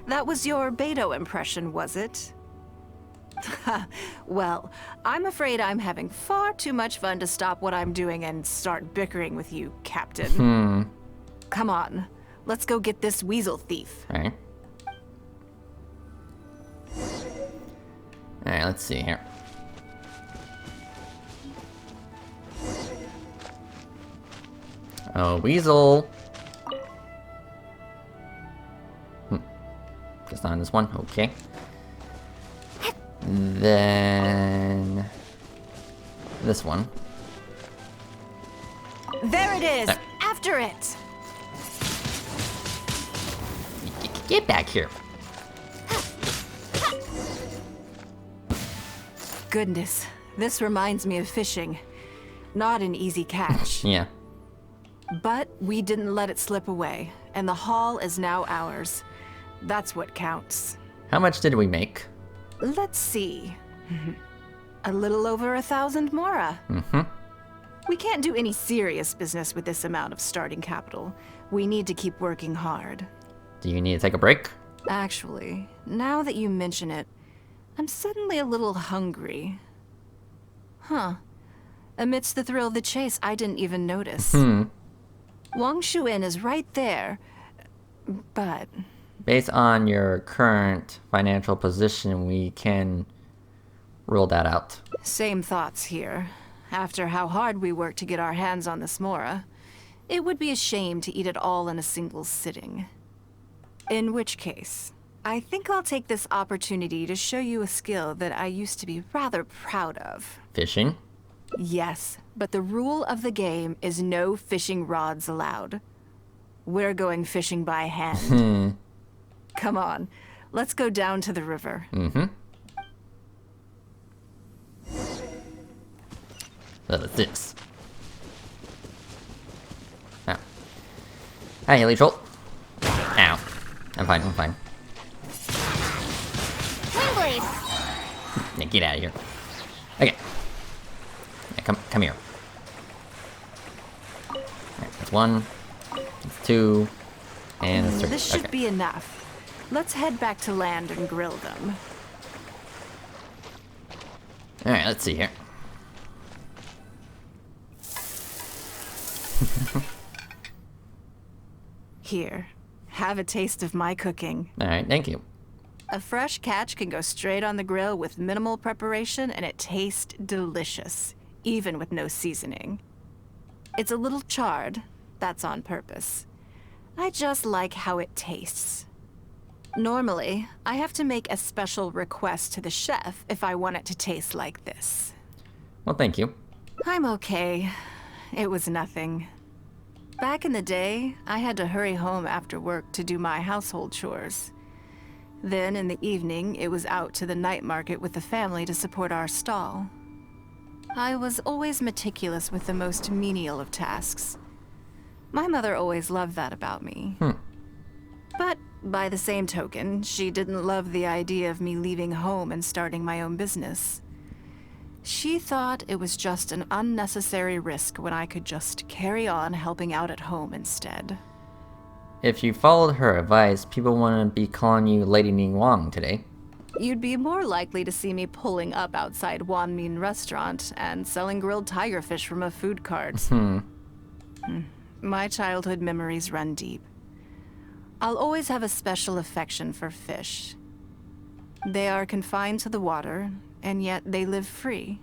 That was your Beto impression, was it? Well, I'm afraid I'm having far too much fun to stop what I'm doing and start bickering with you, Captain. Come on, let's go get this weasel thief. Alright. Alright, let's see here. Oh, weasel. Just on this one, okay. Then this one. There it is! There. After it! Get back here. Goodness, this reminds me of fishing. Not an easy catch. Yeah. But we didn't let it slip away, and the haul is now ours. That's what counts. How much did we make? Let's see. A little over 1,000 Mora. We can't do any serious business with this amount of starting capital. We need to keep working hard. Do you need to take a break? Actually, now that you mention it, I'm suddenly a little hungry. Huh. Amidst the thrill of the chase, I didn't even notice. Wangshu Inn is right there, but... Based on your current financial position, we can rule that out. Same thoughts here. After how hard we worked to get our hands on this Mora, it would be a shame to eat it all in a single sitting. In which case, I think I'll take this opportunity to show you a skill that I used to be rather proud of. Fishing? Yes, but the rule of the game is no fishing rods allowed. We're going fishing by hand. Come on, let's go down to the river. What is this? Hi, Haley Troll. Ow. I'm fine, I'm fine. Windblade! Yeah, get out of here. Okay. Yeah, come here. Alright, that's 1. That's 2. And that's 3. This should okay. be enough. Let's head back to land and grill them. Alright, let's see here. Here, have a taste of my cooking. Alright, thank you. A fresh catch can go straight on the grill with minimal preparation and it tastes delicious, even with no seasoning. It's a little charred, that's on purpose. I just like how it tastes. Normally, I have to make a special request to the chef if I want it to taste like this. Well, thank you. I'm okay. It was nothing. Back in the day, I had to hurry home after work to do my household chores. Then in the evening, it was out to the night market with the family to support our stall. I was always meticulous with the most menial of tasks. My mother always loved that about me. But by the same token, she didn't love the idea of me leaving home and starting my own business. She thought it was just an unnecessary risk when I could just carry on helping out at home instead. If you followed her advice, people wouldn't be calling you Lady Ningguang today. You'd be more likely to see me pulling up outside Wanmin restaurant and selling grilled tiger fish from a food cart. My childhood memories run deep. I'll always have a special affection for fish. They are confined to the water, and yet they live free,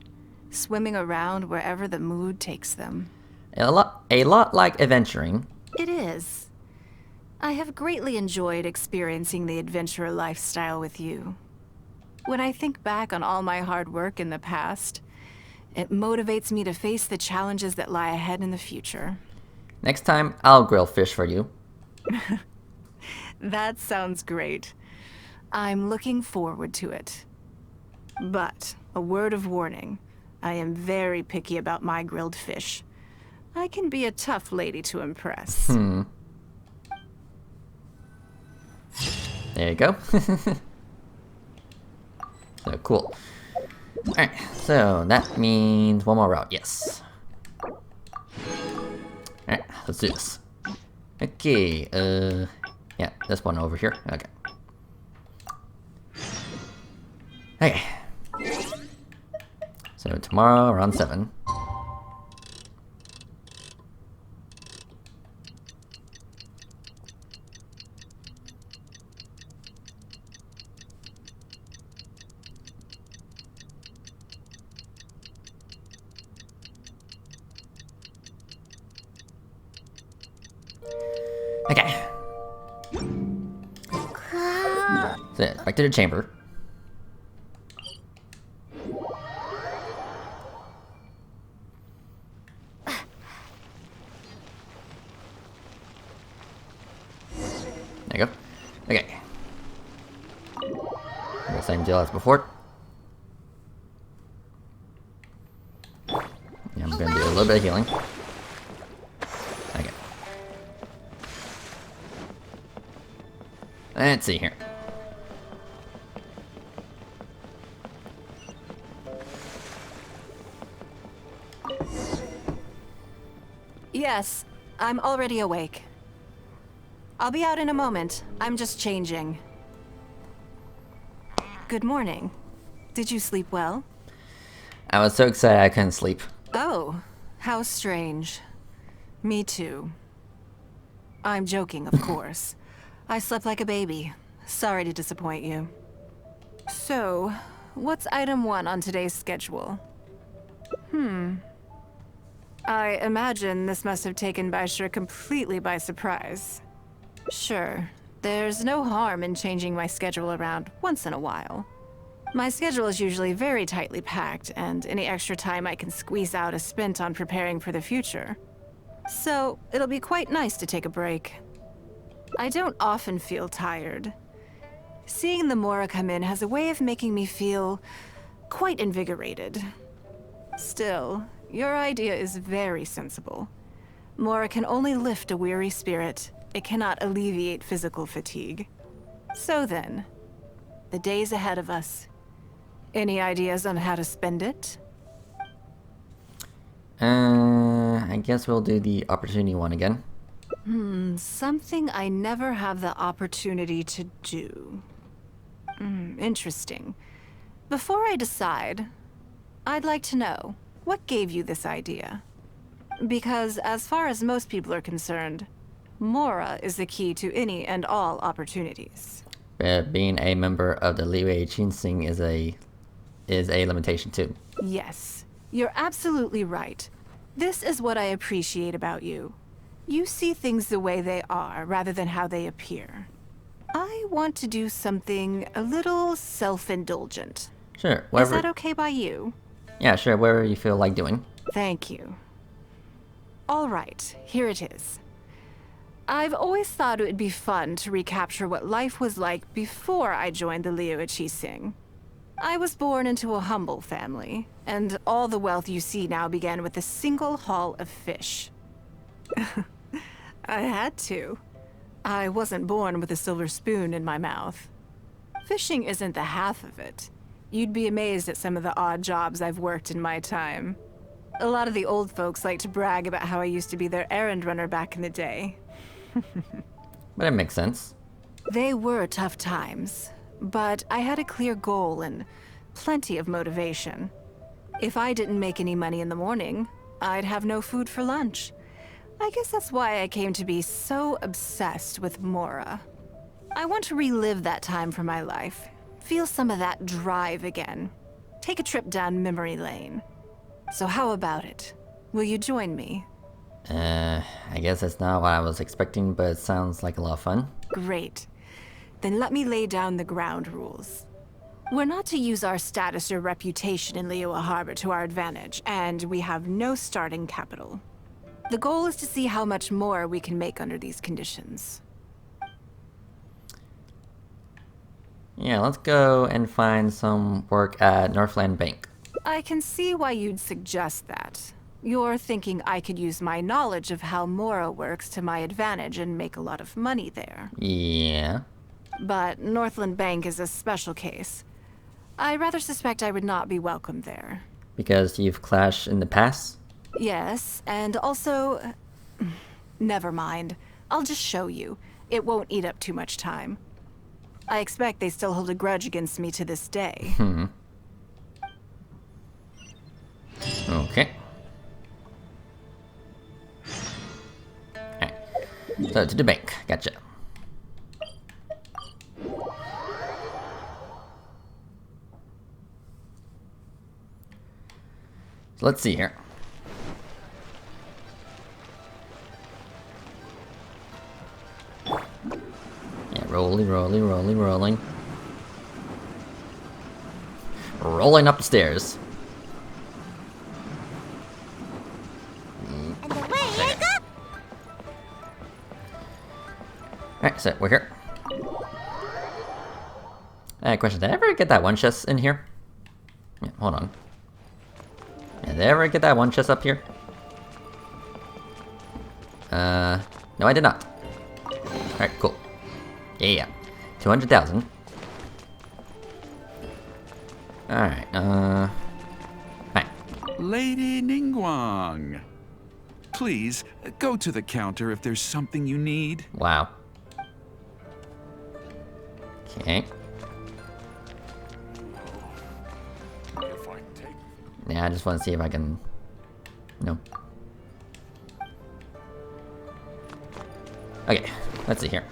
swimming around wherever the mood takes them. A lot like adventuring. It is. I have greatly enjoyed experiencing the adventurer lifestyle with you. When I think back on all my hard work in the past, it motivates me to face the challenges that lie ahead in the future. Next time, I'll grill fish for you. That sounds great. I'm looking forward to it. But, a word of warning, I am very picky about my grilled fish. I can be a tough lady to impress. There you go. So, cool. Alright, so that means one more route, yes. Alright, let's do this. Okay, yeah, this one over here, okay. Okay. So tomorrow around 7. Okay. So, back to the chamber. There you go. Okay. The same deal as before. Yeah, I'm gonna do a little bit of healing. Okay. Let's see here. Yes, I'm already awake. I'll be out in a moment. I'm just changing. Good morning. Did you sleep well? I was so excited I couldn't sleep. Oh, how strange. Me too. I'm joking, of course. I slept like a baby. Sorry to disappoint you. So, what's item 1 on today's schedule? I imagine this must have taken Baishra completely by surprise. Sure, there's no harm in changing my schedule around once in a while. My schedule is usually very tightly packed, and any extra time I can squeeze out is spent on preparing for the future. So, it'll be quite nice to take a break. I don't often feel tired. Seeing the Mora come in has a way of making me feel quite invigorated. Still, your idea is very sensible. Mora can only lift a weary spirit. it cannot alleviate physical fatigue. So then, the days ahead of us. Any ideas on how to spend it? I guess we'll do the opportunity one again. Something I never have the opportunity to do. Interesting. Before I decide, I'd like to know, what gave you this idea? Because as far as most people are concerned, Mora is the key to any and all opportunities. Being a member of the Liyue Qinsing is a limitation too. Yes, you're absolutely right. This is what I appreciate about you. You see things the way they are, rather than how they appear. I want to do something a little self-indulgent. Sure, whatever. Is that okay by you? Yeah, sure, whatever you feel like doing. Thank you. All right, here it is. I've always thought it would be fun to recapture what life was like before I joined the Liyue Qixing. I was born into a humble family, and all the wealth you see now began with a single haul of fish. I had to. I wasn't born with a silver spoon in my mouth. Fishing isn't the half of it. You'd be amazed at some of the odd jobs I've worked in my time. A lot of the old folks like to brag about how I used to be their errand runner back in the day. But it makes sense. They were tough times, but I had a clear goal and plenty of motivation. If I didn't make any money in the morning, I'd have no food for lunch. I guess that's why I came to be so obsessed with Mora. I want to relive that time for my life, feel some of that drive again, take a trip down memory lane. So how about it? Will you join me? I guess that's not what I was expecting, but it sounds like a lot of fun. Great. Then let me lay down the ground rules. We're not to use our status or reputation in Liyue Harbor to our advantage, and we have no starting capital. The goal is to see how much more we can make under these conditions. Yeah, let's go and find some work at Northland Bank. I can see why you'd suggest that. You're thinking I could use my knowledge of how Mora works to my advantage and make a lot of money there. Yeah. But Northland Bank is a special case. I rather suspect I would not be welcome there. Because you've clashed in the past? Yes, and also... Never mind. I'll just show you. It won't eat up too much time. I expect they still hold a grudge against me to this day. Okay. Alright. So, to the bank. Gotcha. So, let's see here. Yeah, rolling. Rolling up the stairs. And away I go! Alright, so we're here. Question, did I ever get that one chest in here? Yeah, hold on. Yeah, did I ever get that one chest up here? No I did not. Alright, cool. Yeah. 200,000. Alright, fine. Lady Ningguang. Please, go to the counter if there's something you need. Wow. Okay. Yeah, I just want to see if I can... No. Okay, let's see here.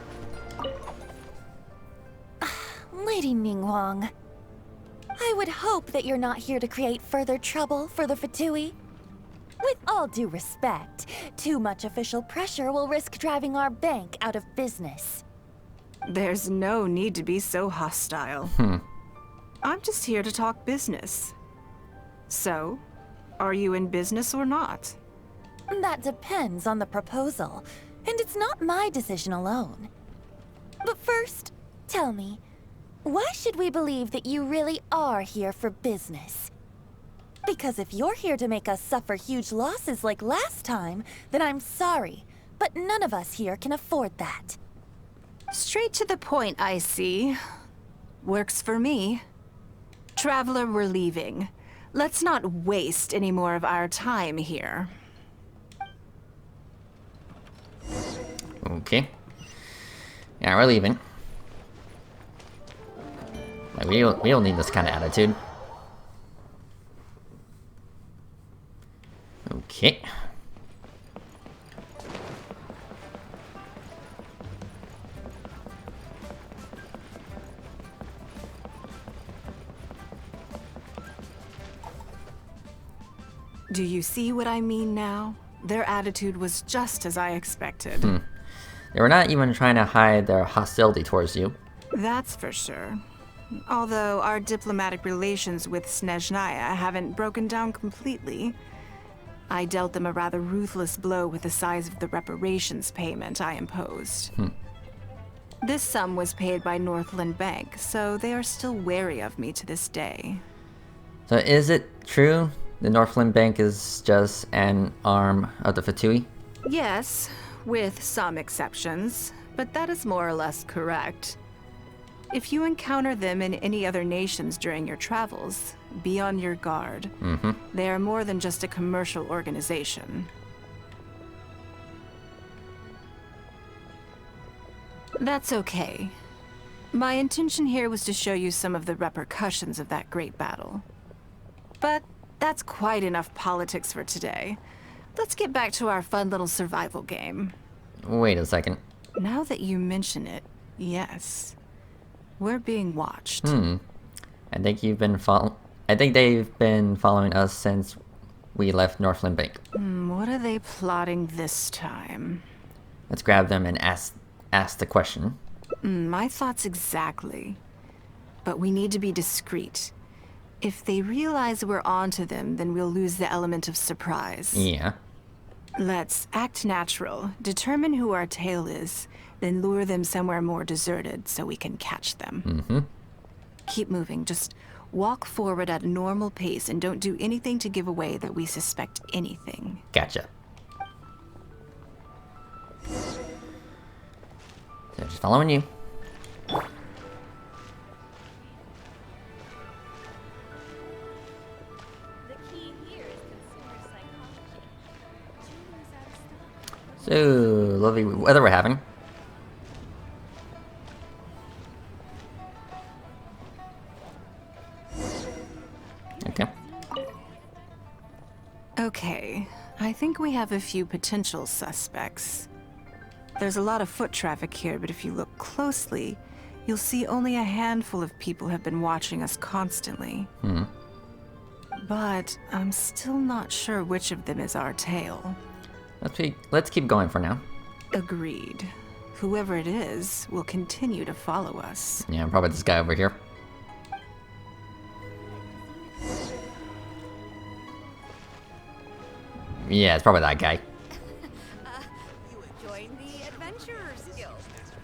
Lady Ningguang, I would hope that you're not here to create further trouble for the Fatui. With all due respect, too much official pressure will risk driving our bank out of business. There's no need to be so hostile. I'm just here to talk business. So, are you in business or not? That depends on the proposal, and it's not my decision alone. But first, tell me, why should we believe that you really are here for business? Because if you're here to make us suffer huge losses like last time, then I'm sorry, but none of us here can afford that. Straight to the point, I see. Works for me. Traveler, we're leaving. Let's not waste any more of our time here. Okay. Yeah, we're leaving. Like, we don't need this kind of attitude. Okay. Do you see what I mean now? Their attitude was just as I expected. They were not even trying to hide their hostility towards you. That's for sure. Although our diplomatic relations with Snezhnaya haven't broken down completely. I dealt them a rather ruthless blow with the size of the reparations payment I imposed. This sum was paid by Northland Bank, so they are still wary of me to this day. So is it true the Northland Bank is just an arm of the Fatui? Yes, with some exceptions, but that is more or less correct. If you encounter them in any other nations during your travels, be on your guard. They are more than just a commercial organization. That's okay. My intention here was to show you some of the repercussions of that great battle. But that's quite enough politics for today. Let's get back to our fun little survival game. Wait a second. Now that you mention it, yes. We're being watched. I think they've been following us since we left Northland Bank. What are they plotting this time? Let's grab them and ask the question. My thoughts exactly. But we need to be discreet. If they realize we're onto them, then we'll lose the element of surprise. Yeah. Let's act natural, determine who our tail is, then lure them somewhere more deserted so we can catch them. Keep moving, just walk forward at a normal pace and don't do anything to give away that we suspect anything. Gotcha. So just following you. So, lovely weather we're having. Okay. Okay, I think we have a few potential suspects. There's a lot of foot traffic here, but if you look closely, you'll see only a handful of people have been watching us constantly. But I'm still not sure which of them is our tail. Let's keep going for now. Agreed. Whoever it is will continue to follow us. Yeah, probably this guy over here. Yeah, it's probably that guy. You have joined the Adventurers Guild.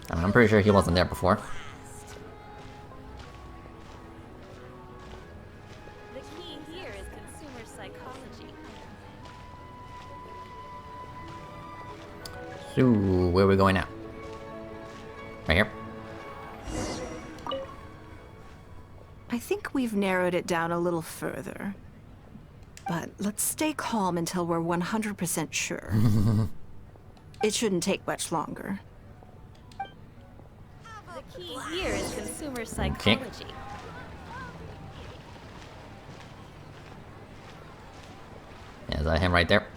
I'm pretty sure he wasn't there before. The key here is consumer psychology. So, where are we going now? Right here. I think we've narrowed it down a little further. But let's stay calm until we're 100% sure. It shouldn't take much longer. The key here is consumer psychology. Yeah, is that him right there?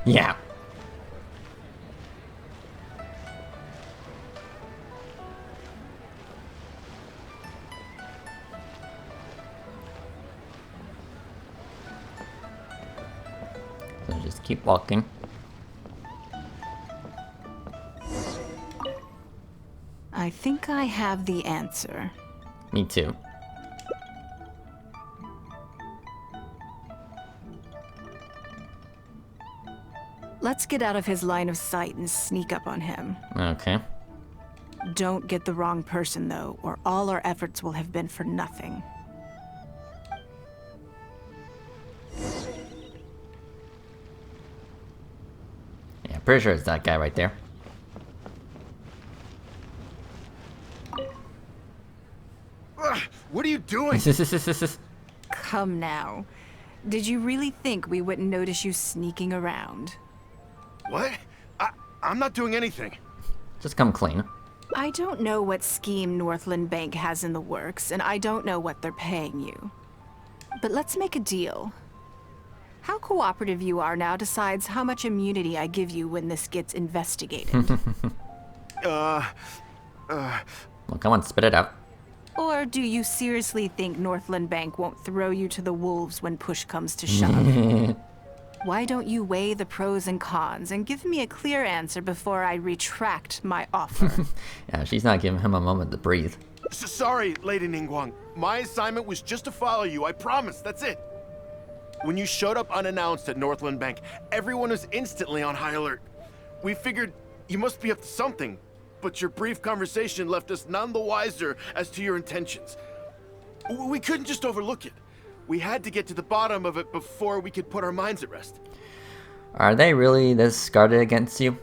Yeah. So just keep walking. I think I have the answer. Me too. Let's get out of his line of sight and sneak up on him. Okay. Don't get the wrong person, though, or all our efforts will have been for nothing. pretty sure it's that guy right there. What are you doing? Come now. Did you really think we wouldn't notice you sneaking around? What? I'm not doing anything. Just come clean. I don't know what scheme Northland Bank has in the works, and I don't know what they're paying you. But let's make a deal. How cooperative you are now decides how much immunity I give you when this gets investigated. Well, come on, spit it out. Or do you seriously think Northland Bank won't throw you to the wolves when push comes to shove? Why don't you weigh the pros and cons and give me a clear answer before I retract my offer? Yeah, she's not giving him a moment to breathe. Sorry, Lady Ningguang. My assignment was just to follow you, I promise, that's it. When you showed up unannounced at Northland Bank, everyone was instantly on high alert. We figured you must be up to something, but your brief conversation left us none the wiser as to your intentions. We couldn't just overlook it. We had to get to the bottom of it before we could put our minds at rest. Are they really this guarded against you?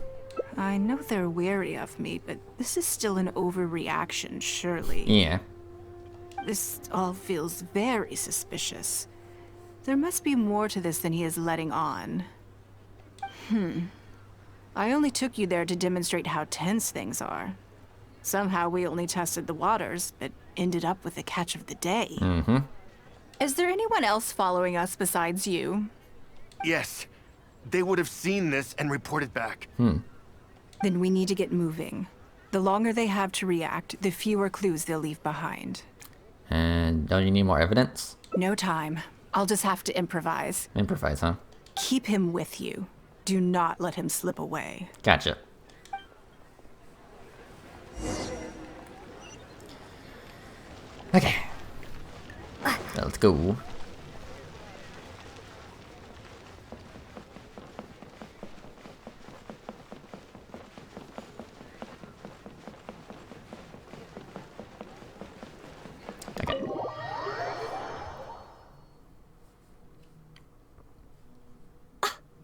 I know they're wary of me, but this is still an overreaction, surely. Yeah. This all feels very suspicious. There must be more to this than he is letting on. I only took you there to demonstrate how tense things are. Somehow we only tested the waters, but ended up with the catch of the day. Is there anyone else following us besides you? Yes. They would have seen this and reported back. Then we need to get moving. The longer they have to react, the fewer clues they'll leave behind. And don't you need more evidence? No time. I'll just have to improvise. Improvise, huh? Keep him with you. Do not let him slip away. Gotcha. Okay. Let's go. Okay.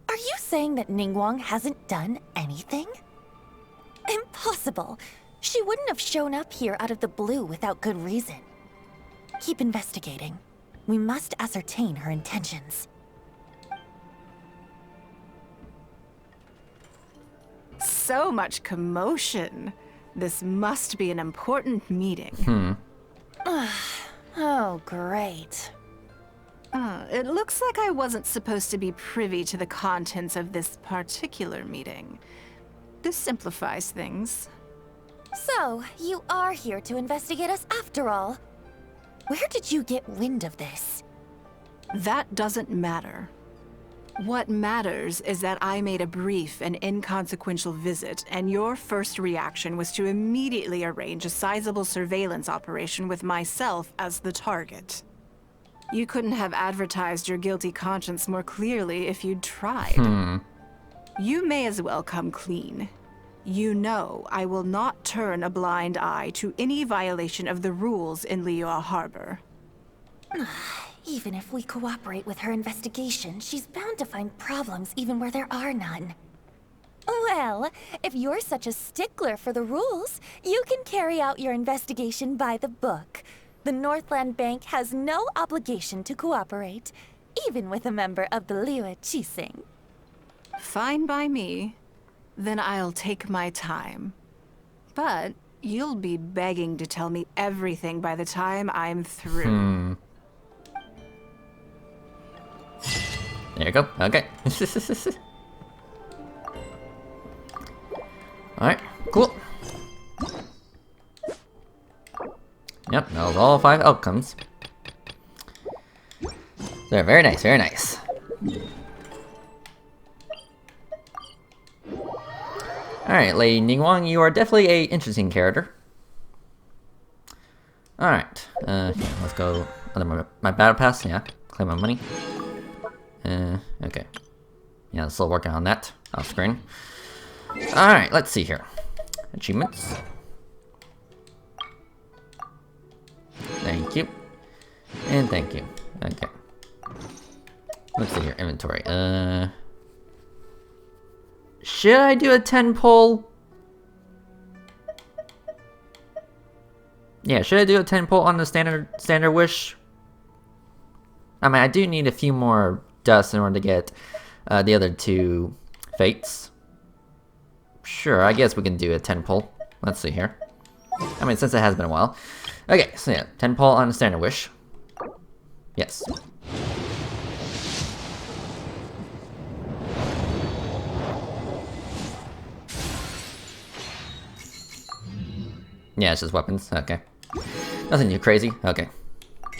Are you saying that Ningguang hasn't done anything? Impossible. She wouldn't have shown up here out of the blue without good reason. Keep investigating. We must ascertain her intentions. So much commotion. This must be an important meeting. Oh, great. It looks like I wasn't supposed to be privy to the contents of this particular meeting. This simplifies things. So, you are here to investigate us after all. Where did you get wind of this? That doesn't matter. What matters is that I made a brief and inconsequential visit, and your first reaction was to immediately arrange a sizable surveillance operation with myself as the target. You couldn't have advertised your guilty conscience more clearly if you'd tried. You may as well come clean. You know I will not turn a blind eye to any violation of the rules in Liyue Harbor. Even if we cooperate with her investigation, she's bound to find problems even where there are none. Well, if you're such a stickler for the rules, you can carry out your investigation by the book. The Northland Bank has no obligation to cooperate, even with a member of the Liyue Qixing. Fine by me. Then I'll take my time. But you'll be begging to tell me everything by the time I'm through. There you go. Okay. Alright, cool. Yep, that was all 5 outcomes. So very nice, very nice. Alright, Lady Ningguang, you are definitely a interesting character. Alright, yeah, let's go under my battle pass, yeah, claim my money. Okay. Yeah, still working on that, off screen. Alright, let's see here. Achievements. Thank you. And thank you. Okay. Let's see here, inventory. Should I do a 10 pull? Yeah, should I do a 10 pull on the standard wish? I mean, I do need a few more dust in order to get the other 2 fates. Sure, I guess we can do a 10 pull. Let's see here. I mean, since it has been a while. Okay, so yeah, 10 pull on the standard wish. Yes. Yeah, it's just weapons. Okay. Nothing too crazy. Okay.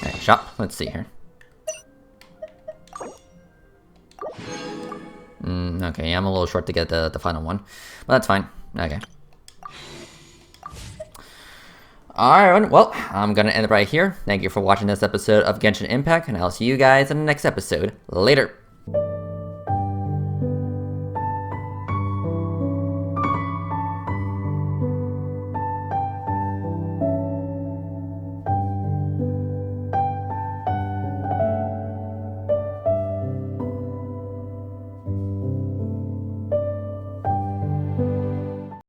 Alright, shop. Let's see here. Okay, I'm a little short to get the final one. But that's fine. Okay. Alright, well, I'm gonna end it right here. Thank you for watching this episode of Genshin Impact, and I'll see you guys in the next episode. Later!